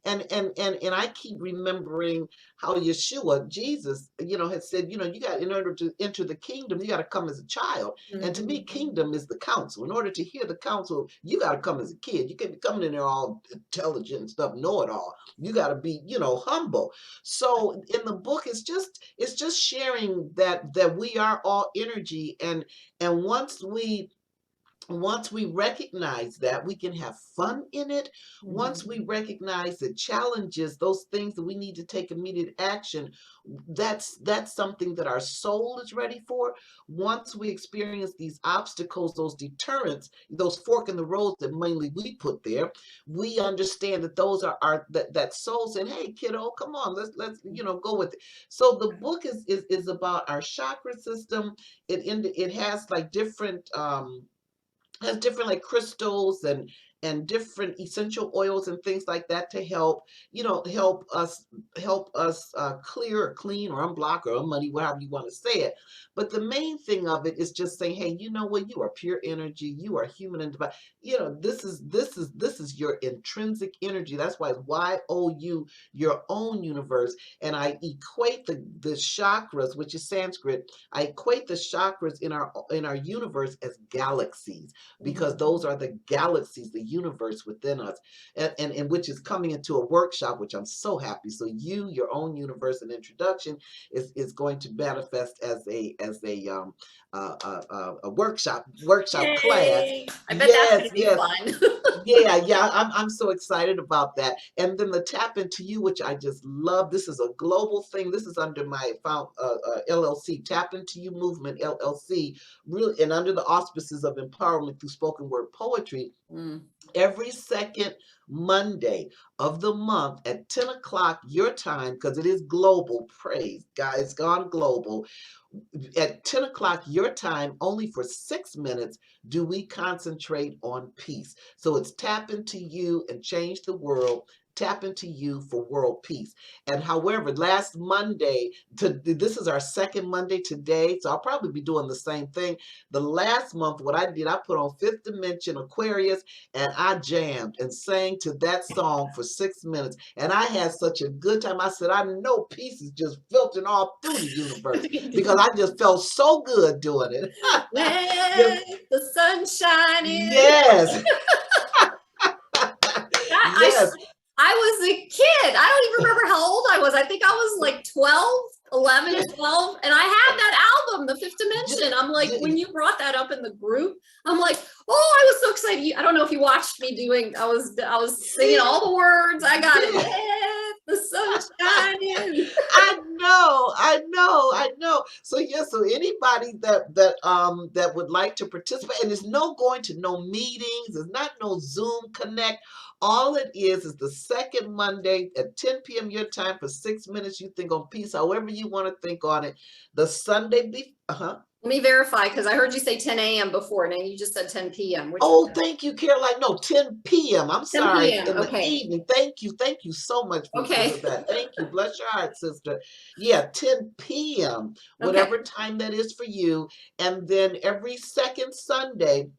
And I keep remembering how Yeshua, Jesus, had said, you got, in order to enter the kingdom, you got to come as a child. And to me, kingdom is the counsel. In order to hear the counsel, you got to come as a kid. You can't be coming in there all intelligent and stuff, know it all. You got to be, humble. So in the book, it's just sharing that we are all energy, and once we recognize that, we can have fun in it. Once we recognize the challenges, those things that we need to take immediate action, that's something that our soul is ready for. Once we experience these obstacles, those deterrents, those fork in the roads that mainly we put there, we understand that those are that soul saying, hey, kiddo, come on, let's go with it. So the book is about our chakra system. It has like different has different, like, crystals and different essential oils and things like that, to help us clear or clean or unblock or unmuddy, whatever you want to say it. But the main thing of it is just saying, hey, you know what, you are pure energy, you are human and divine. This is your intrinsic energy. That's why it's YOU, your own universe. And I equate the chakras, which is Sanskrit. I equate the chakras in our universe as galaxies, because those are the galaxies, the universe within us, and which is coming into a workshop, which I'm so happy. So your own universe and introduction is going to manifest as a workshop class. Yay. I bet that's Yes, gonna be yes. fun. Yeah, I'm so excited about that. And then the Tap Into You, which I just love. This is a global thing. This is under my LLC, Tap Into You Movement LLC, really, and under the auspices of empowerment through spoken word poetry. Mm. Every second Monday of the month at 10 o'clock your time, because it is global. Praise God, it's gone global. At 10 o'clock your time, only for 6 minutes, do we concentrate on peace. So it's Tap Into You and Change the World. Tap Into You for world peace. And however, last Monday, this is our second Monday today, so I'll probably be doing the same thing. The last month, what I did, I put on Fifth Dimension Aquarius, and I jammed and sang to that song for 6 minutes. And I had such a good time. I said, I know peace is just filtering all through the universe because I just felt so good doing it. Let the sun shine in. Yes. Yes. I was a kid. I don't even remember how old I was. I think I was like 12, 11, 12. And I had that album, The Fifth Dimension. I'm like, when you brought that up in the group, I'm like, oh, I was so excited. I don't know if you watched me doing, I was singing all the words. I got it. Let the sun shine in. I know. So yes, so anybody that would like to participate, and there's no going to no meetings, there's not no Zoom connect. All it is the second Monday at 10 p.m. your time for 6 minutes. You think on peace, however you want to think on it. The Sunday Let me verify, because I heard you say 10 a.m. before, and you just said 10 p.m. Oh, thank you, Caroline. No, 10 p.m. I'm 10 sorry. p.m. In Okay. the evening. Thank you so much for Okay. that. Thank you. Bless your heart, sister. Yeah, 10 p.m. Whatever Okay. time that is for you. And then every second Sunday,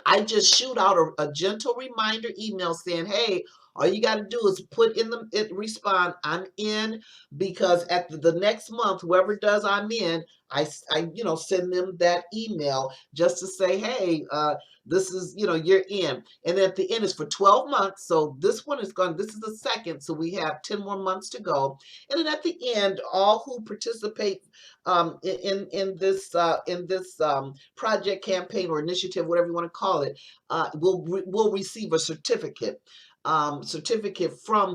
I just shoot out a gentle reminder email saying, hey, all you got to do is put in respond, I'm in, because at the next month, whoever does I'm in, I send them that email just to say, hey, this is, you're in. And at the end is for 12 months. So this is the second. So we have 10 more months to go. And then at the end, all who participate in this project, campaign, or initiative, whatever you want to call it, will receive a certificate from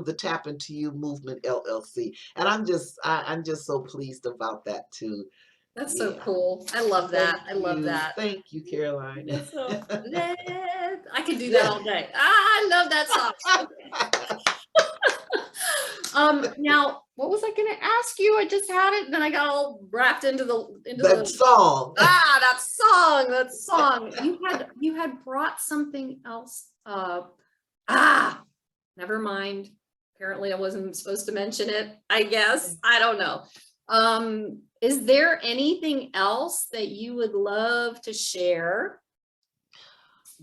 the Tap Into You Movement LLC. And I'm just so pleased about that too. That's so cool. I love that. I love that. Thank you, Caroline. I could do that all day. I love that song. Now, what was I going to ask you? I just had it, and then I got all wrapped into that song. That song. You had brought something else up. Never mind. Apparently, I wasn't supposed to mention it. I guess I don't know. Is there anything else that you would love to share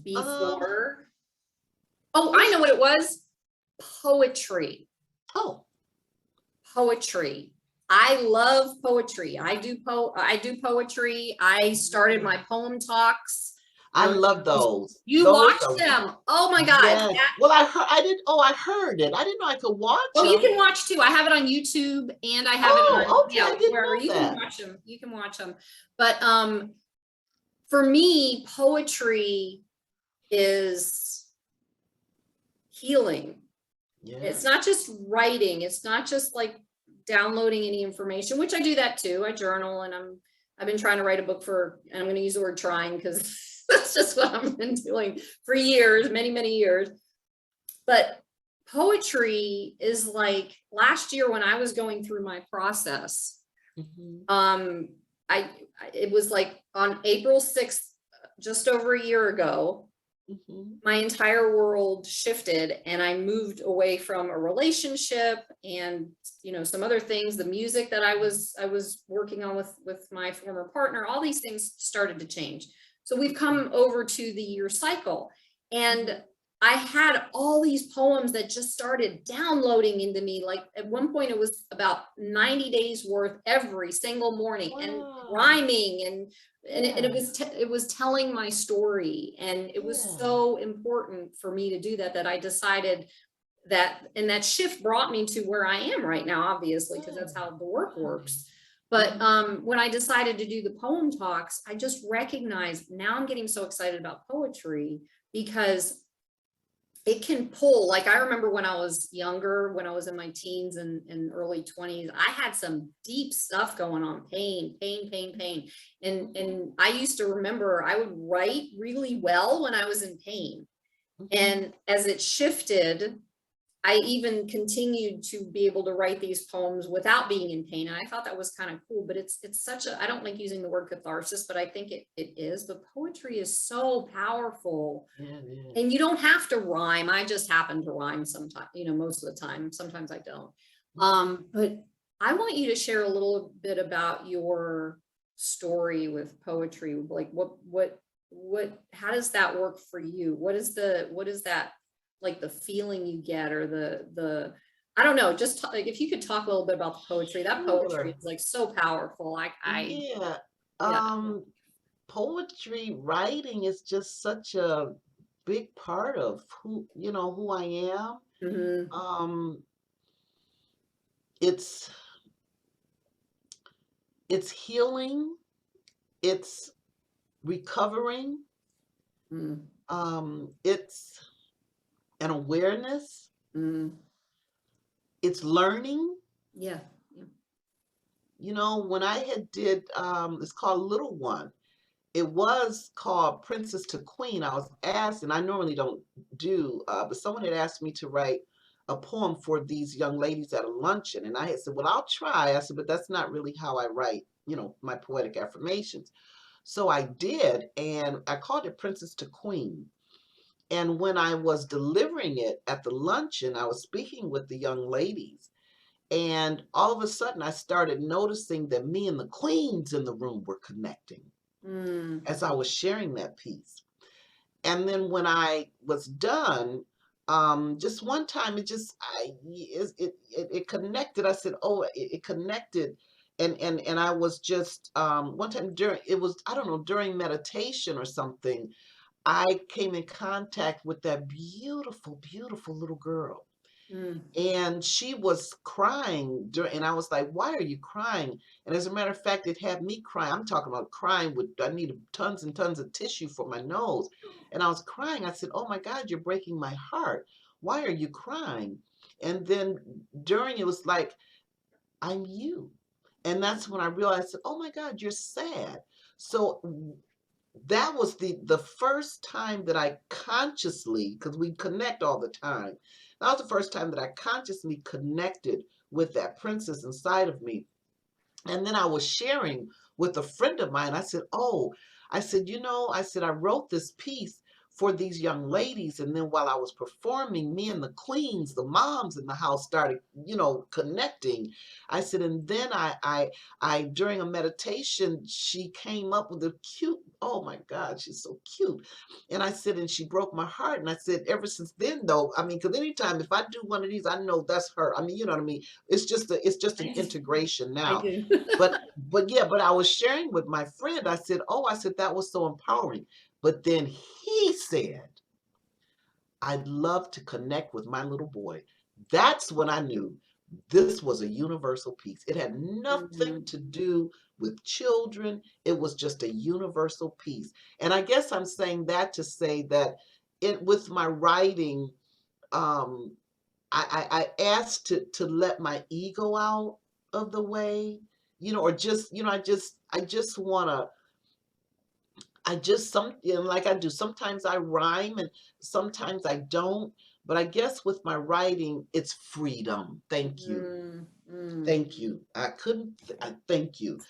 before? Oh, I know what it was. Poetry. Oh. Poetry. I love poetry. I do poetry. I started my poem talks. I love those. You watched them. Oh my God. Yes. Well, I heard it. I didn't know I could watch them. You can watch too. I have it on YouTube, and I have it on wherever you can watch them. You can watch them. But for me, poetry is healing. Yeah. It's not just writing. It's not just like downloading any information, which I do that too. I journal, and I've been trying to write a book and I'm going to use the word trying because that's just what I've been doing for years, many, many years. But poetry is like last year when I was going through my process, it was like on April 6th, just over a year ago, my entire world shifted, and I moved away from a relationship and, some other things, the music that I was working on with my former partner, all these things started to change. So we've come over to the year cycle, and I had all these poems that just started downloading into me. Like at one point it was about 90 days worth every single morning, and Wow. rhyming, and Yeah. it was telling my story, and it was Yeah. so important for me to do that, that I decided that, and that shift brought me to where I am right now, obviously, because that's how the work works. But when I decided to do the poem talks, I just recognized, now I'm getting so excited about poetry because it can pull. Like I remember when I was younger, when I was in my teens and early 20s, I had some deep stuff going on, pain. And I used to remember I would write really well when I was in pain. And as it shifted, I even continued to be able to write these poems without being in pain. And I thought that was kind of cool, but it's such a, I don't like using the word catharsis, but I think it is. But poetry is so powerful. Yeah, it is. And you don't have to rhyme. I just happen to rhyme sometimes, you know, most of the time. Sometimes I don't. But I want you to share a little bit about your story with poetry. Like how does that work for you? What is that, like the feeling you get, or the I don't know, just like if you could talk a little bit about the poetry. That poetry Sure. is like so powerful. Yeah. Yeah. Poetry writing is just such a big part of who I am. Mm-hmm. Um, it's it's healing, it's recovering, it's an awareness, Mm-hmm. it's learning. Yeah. Yeah. When I had did it's called Little One. It was called Princess to Queen. I was asked, and I normally don't do, but someone had asked me to write a poem for these young ladies at a luncheon. And I had said, well, I'll try. I said, but that's not really how I write, my poetic affirmations. So I did, and I called it Princess to Queen. And when I was delivering it at the luncheon, I was speaking with the young ladies. And all of a sudden, I started noticing that me and the queens in the room were connecting Mm. as I was sharing that piece. And then when I was done, just one time, it connected. I said, "Oh, it connected," and I was just one time during, it was, I don't know, during meditation or something. I came in contact with that beautiful, beautiful little girl. Mm. And she was crying during, and I was like, why are you crying? And as a matter of fact, it had me crying. I'm talking about crying with, I needed tons and tons of tissue for my nose. And I was crying. I said, oh my God, you're breaking my heart. Why are you crying? And then during it was like, I'm you. And that's when I realized, oh my God, you're sad. So that was the first time that I consciously, because we connect all the time, that was the first time that I consciously connected with that princess inside of me. And then I was sharing with a friend of mine. I said, oh, I said, I said, I wrote this piece for these young ladies. And then while I was performing, me and the queens, the moms in the house started, connecting. I said, and then I, during a meditation, she came up with a cute, oh my God, she's so cute. And I said, and she broke my heart. And I said, ever since then, though, I mean, because anytime if I do one of these, I know that's her. I mean, you know what I mean? It's just an integration I now. do. But I was sharing with my friend. I said, oh, I said that was so empowering. But then he said, I'd love to connect with my little boy. That's when I knew this was a universal piece. It had nothing Mhm. to do with children. It was just a universal piece. And I guess I'm saying that to say that with my writing, um, I asked to let my ego out of the way, or just, I just wanna, like I do. Sometimes I rhyme and sometimes I don't. But I guess with my writing, it's freedom. Thank you. Mm, mm. Thank you. I thank you.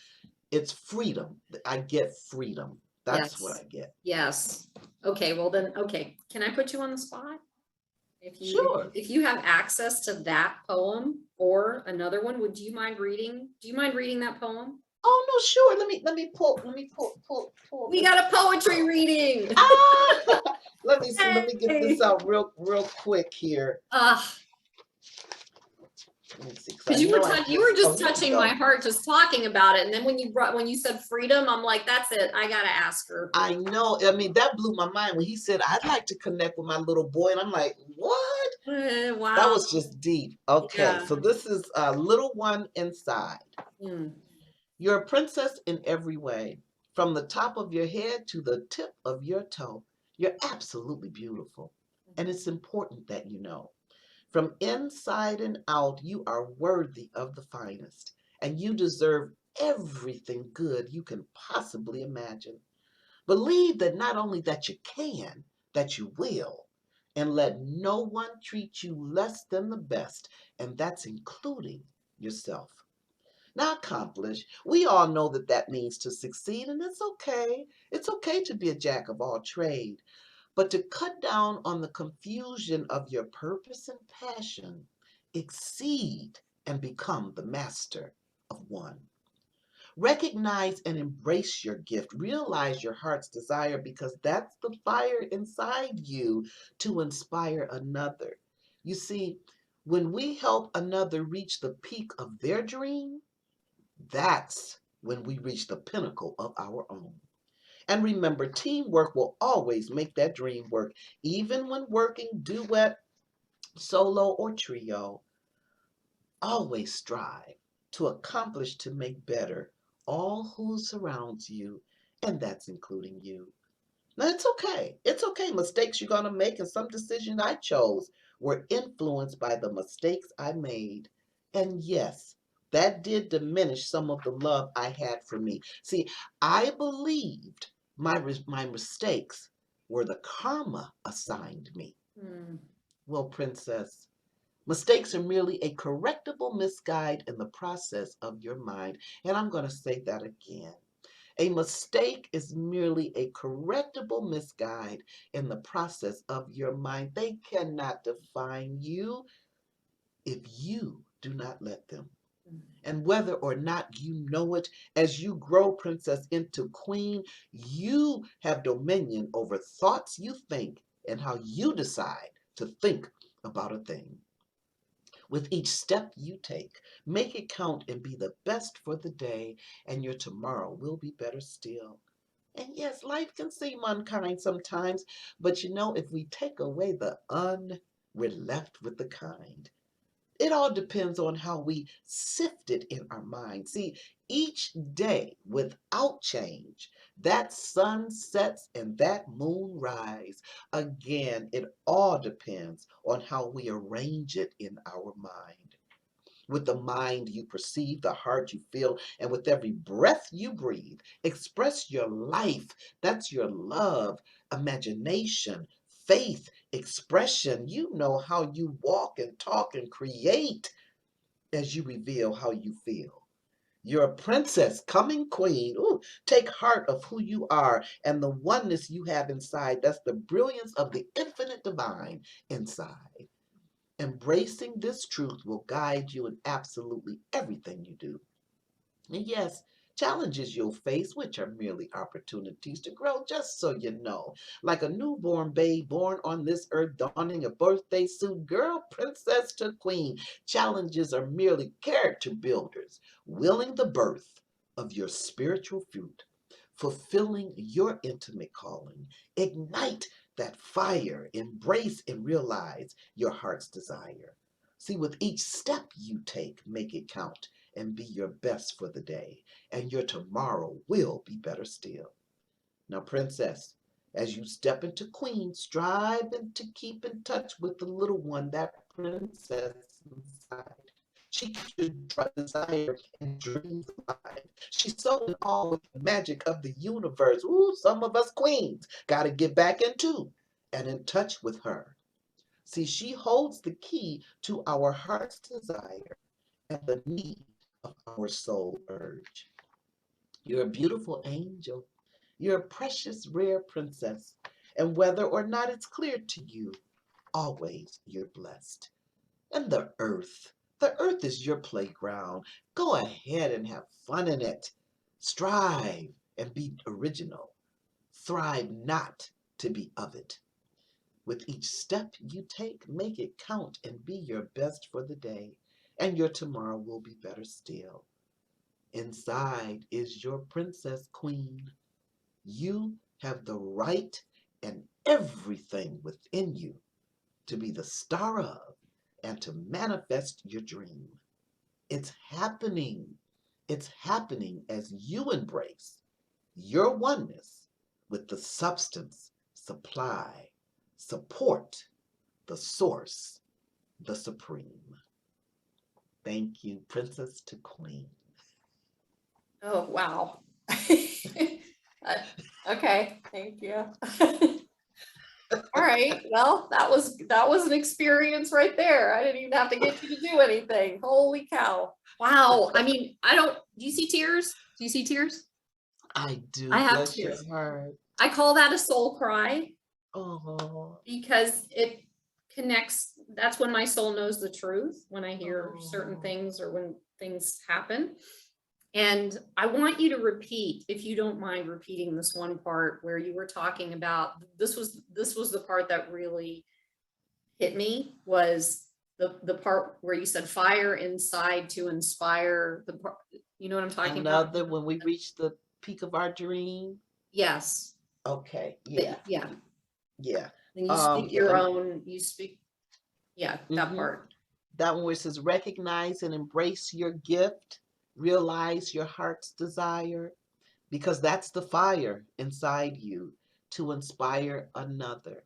It's freedom. I get freedom. That's what Yes. I get. Yes. Okay. Well then, okay. Can I put you on the spot? Sure. If you have access to that poem or another one, do you mind reading that poem? Oh no, sure. Let me pull We this. got a poetry reading. Ah, let me see. Let me get this Hey. out real quick here. Ah, Let me see, 'cause I because know I you were oh, just here we touching my go. heart just talking about it. And then when you said freedom, I'm like, that's it. I gotta ask her. I know. I mean, that blew my mind when he said, "I'd like to connect with my little boy," and I'm like, "What?" That Wow. was just deep. Okay, Yeah. so this is a little one inside. Mm. You're a princess in every way, from the top of your head to the tip of your toe. You're absolutely beautiful, and it's important that you know. From inside and out, you are worthy of the finest, and you deserve everything good you can possibly imagine. Believe that not only that you can, that you will, and let no one treat you less than the best, and that's including yourself. Now, accomplish, we all know that that means to succeed, and it's okay. It's okay to be a jack of all trade, but to cut down on the confusion of your purpose and passion, exceed and become the master of one. Recognize and embrace your gift. Realize your heart's desire because that's the fire inside you to inspire another. You see, when we help another reach the peak of their dream, that's when we reach the pinnacle of our own. And remember, teamwork will always make that dream work, even when working duet, solo, or trio. Always strive to accomplish to make better all who surrounds you, and that's including you. Now, it's okay. It's okay. Mistakes you're going to make and some decisions I chose were influenced by the mistakes I made. And yes, that did diminish some of the love I had for me. See, I believed my mistakes were the karma assigned me. Mm. Well, princess, mistakes are merely a correctable misguide in the process of your mind. And I'm going to say that again. A mistake is merely a correctable misguide in the process of your mind. They cannot define you if you do not let them. And whether or not you know it, as you grow, princess, into queen, you have dominion over thoughts you think and how you decide to think about a thing. With each step you take, make it count and be the best for the day, and your tomorrow will be better still. And yes, life can seem unkind sometimes, but you know, if we take away the we're left with the kind. It all depends on how we sift it in our mind. See, each day without change, that sun sets and that moon rise. Again, it all depends on how we arrange it in our mind. With the mind you perceive, the heart you feel, and with every breath you breathe, express your life. That's your love, imagination, faith, expression. You know how you walk and talk and create as you reveal how you feel. You're a princess, coming queen. Ooh, take heart of who you are and the oneness you have inside. That's the brilliance of the infinite divine inside. Embracing this truth will guide you in absolutely everything you do. And yes, challenges you'll face, which are merely opportunities to grow, just so you know. Like a newborn babe born on this earth, donning a birthday suit, girl, princess to queen. Challenges are merely character builders, willing the birth of your spiritual fruit, fulfilling your intimate calling. Ignite that fire, embrace and realize your heart's desire. See, with each step you take, make it count and be your best for the day, and your tomorrow will be better still. Now, princess, as you step into queen, strive and to keep in touch with the little one, that princess inside. She keeps your desire and dreams alive. She's so in awe with the magic of the universe. Ooh, some of us queens got to get back into and in touch with her. See, she holds the key to our heart's desire and the need of our soul urge. You're a beautiful angel. You're a precious, rare princess. And whether or not it's clear to you, always you're blessed. And the earth is your playground. Go ahead and have fun in it. Strive and be original. Thrive not to be of it. With each step you take, make it count and be your best for the day, and your tomorrow will be better still. Inside is your princess queen. You have the right and everything within you to be the star of and to manifest your dream. It's happening. It's happening as you embrace your oneness with the substance, supply, support, the source, the supreme. Thank you, Princess to Queen. Oh, wow. Okay, thank you. All right, well, that was an experience right there. I didn't even have to get you to do anything. Holy cow. Wow. I mean, do you see tears? Do you see tears? I do. I have Bless your tears. heart. I call that a soul cry Oh. because it connects. That's when my soul knows the truth, when I hear certain things or when things happen. And I want you to repeat, if you don't mind repeating this one part where you were talking about, this was the part that really hit me, was the part where you said fire inside to inspire the part, you know what I'm talking about? Another, when we reach the peak of our dream. Yes. Okay. Yeah. Yeah. Yeah. Then you speak your own, that Mhm. part. That one where it says recognize and embrace your gift, realize your heart's desire, because that's the fire inside you to inspire another.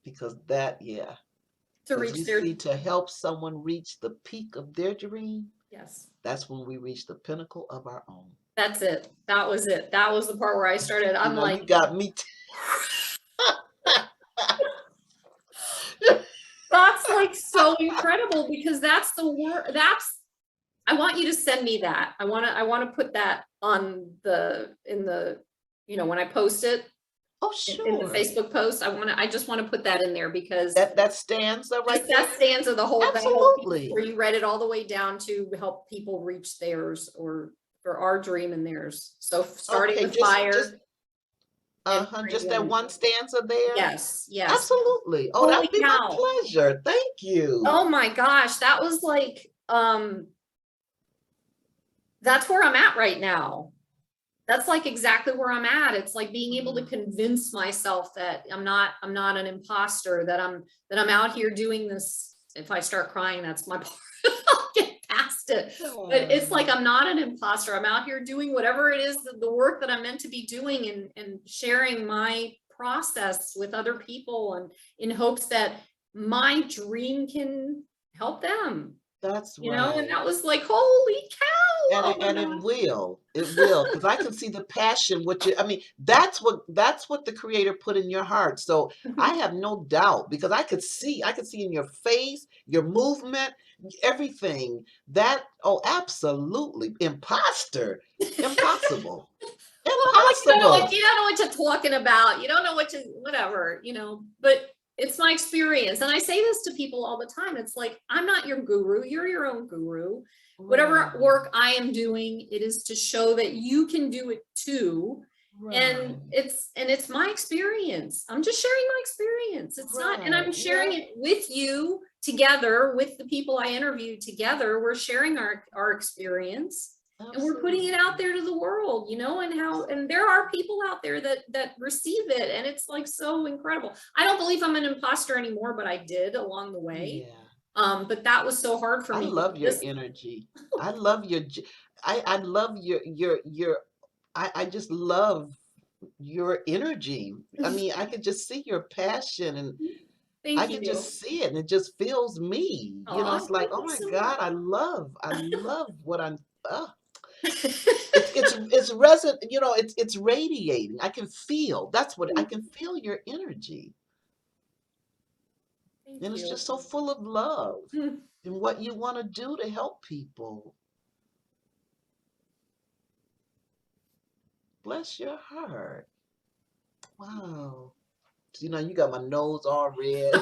Because that, yeah. To Because reach you their, see, to help someone reach the peak of their dream, yes. that's when we reach the pinnacle of our own. That's it. That was it. That was the part where I started. I'm like, you got me. That's like so incredible, because that's the word. I want you to send me that. I want to put that on in the, when I post it Oh, in the sure. Facebook post. I just want to put that in there, because that stanza right there. That stanza, the whole, Absolutely. piece where you read it all the way down to help people reach theirs, or for our dream and theirs. So starting with fire. Just that one stanza there. Yes. Absolutely. Oh, Holy that'd be cow. my pleasure. Thank you. Oh my gosh, that was like, that's where I'm at right now. That's like exactly where I'm at. It's like being able to convince myself that I'm not an imposter, that I'm out here doing this. If I start crying, that's my part. I'll get past it. But it's like, I'm not an imposter. I'm out here doing whatever it is, the work that I'm meant to be doing, and sharing my process with other people, and in hopes that my dream can help them. That's right. And that was like, holy cow. And it will, because I can see the passion. That's what the Creator put in your heart. So I have no doubt, because I could see in your face, your movement, everything. That, oh, absolutely, impossible. Impossible. You don't know what you're talking about. You don't know whatever, but it's my experience. And I say this to people all the time. It's like, I'm not your guru. You're your own guru. Whatever work I am doing, it is to show that you can do it too. And it's my experience. I'm just sharing my experience. It's not, and I'm sharing it with you together, with the people I interviewed together. We're sharing our experience. Absolutely. And we're putting it out there to the world, and there are people out there that receive it. And it's like so incredible. I don't believe I'm an imposter anymore, but I did along the way. Yeah. But that was so hard for me. I love your energy. I love your, I love I just love your energy. I mean, I could just see your passion, and I can just see it, and it just fills me. It's like, oh my God, I love what I'm, it's resonant, it's radiating. I can feel, I can feel your energy. And it's just so full of love and what you want to do to help people. Bless your heart. Wow. You got my nose all red.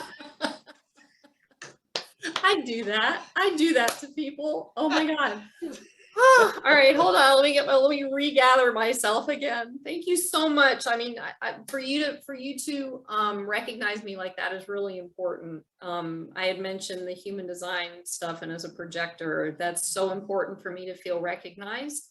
I do that to people. Oh my God. All right, hold on. Let me regather myself again. Thank you so much. I mean, for you to recognize me like that is really important. I had mentioned the human design stuff, and as a projector, that's so important for me to feel recognized.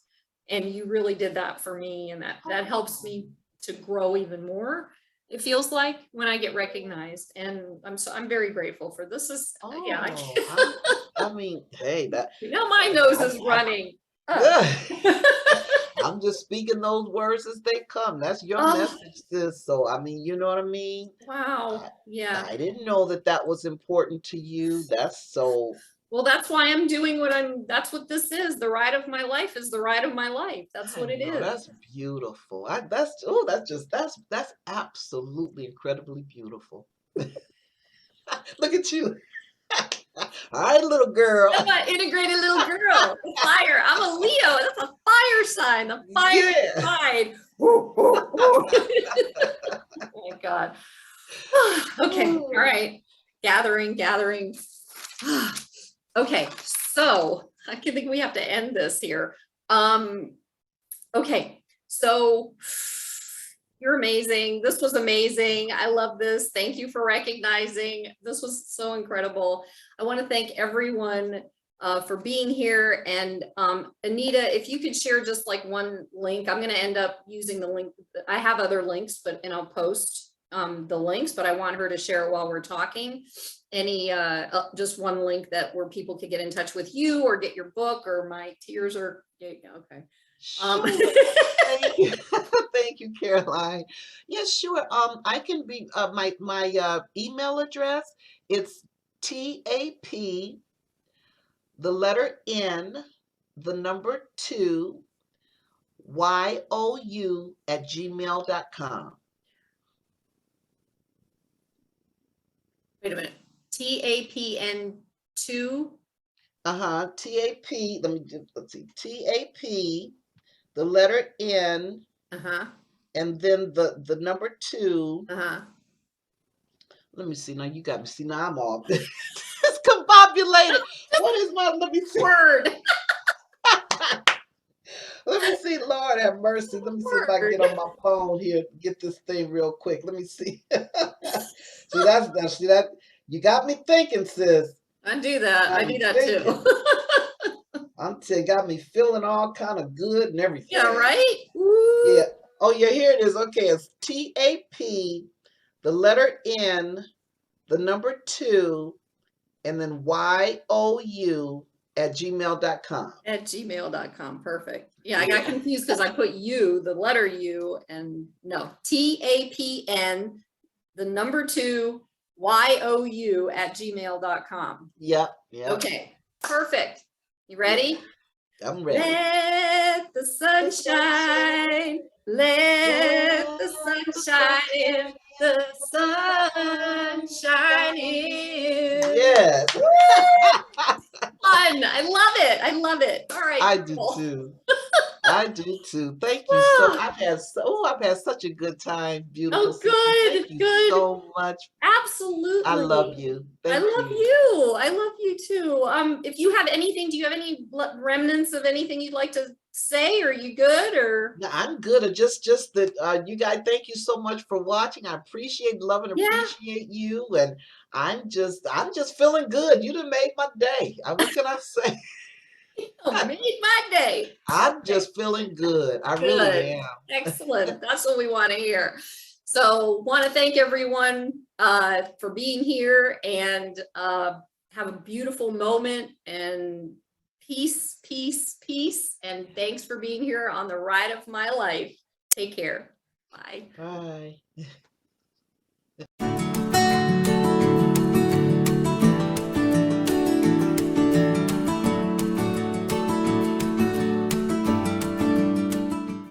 And you really did that for me, and that helps me to grow even more. It feels like when I get recognized, and I'm very grateful for this. Is yeah. I mean, hey, that Now my nose is running. I'm just speaking those words as they come. That's your message, sis. So, I mean, you know what I mean? Wow. Yeah. I didn't know that was important to you. That's so. Well, that's why I'm doing that's what this is. The ride of my life is the ride of my life. That's what it No, is. that's beautiful. That's absolutely incredibly beautiful. Look at you. All right, little girl. I'm an integrated little girl. The fire. I'm a Leo. That's a fire sign. The fire inside. Oh my God. Okay. All right. Gathering. Okay. So I think we have to end this here. Okay. So you're amazing. This was amazing. I love this. Thank you for recognizing. This was so incredible. I want to thank everyone for being here. And Anita, if you could share just like one link, I'm going to end up using the link. I have other links, and I'll post the links, but I want her to share it while we're talking. Any just one link where people could get in touch with you or get your book, or my tears are okay. Sure. Thank you. Thank you, Caroline. Yes, sure. I can be my email address. It's TAP, the letter N, the number 2, YOU@gmail.com. Wait a minute. TAPN2. TAP. Let's see. TAP, the letter N, and then the number 2. Let me see. Now you got me. See, now I'm all it's combobulated. What is let me see. Word. Let me see. Lord have mercy. Let me see if I can get on my phone here, get this thing real quick. Let me see. See that. You got me thinking, sis. I do that too. I'm telling you, got me feeling all kind of good and everything. Yeah, right? Woo. Yeah. Oh, yeah, here it is. Okay, it's TAP, the letter N, the number 2, and then YOU@gmail.com. At gmail.com. Perfect. Yeah, I got confused because I put U, the letter U, and no, TAPN, the number 2, YOU@gmail.com. Yep. Okay, perfect. You ready? I'm ready. Let the sun shine. Let the sun shine in. The sun shine in. Yes. Fun. I love it. All right. I do too. I do too. Thank you so. I've had such a good time. Beautiful. Oh, good. Thank you so much. Absolutely. I love you. I love you. I love you too. If you have anything, do you have any remnants of anything you'd like to say? Are you good or? No, I'm good. Just that you guys, thank you so much for watching. I appreciate, love, and appreciate you. And I'm just feeling good. You done made my day. What can I say? Made my day. I'm just feeling good. I really am. Excellent. That's what we want to hear. So want to thank everyone for being here, and have a beautiful moment, and peace. And thanks for being here on the ride of my life. Take care. Bye. Bye.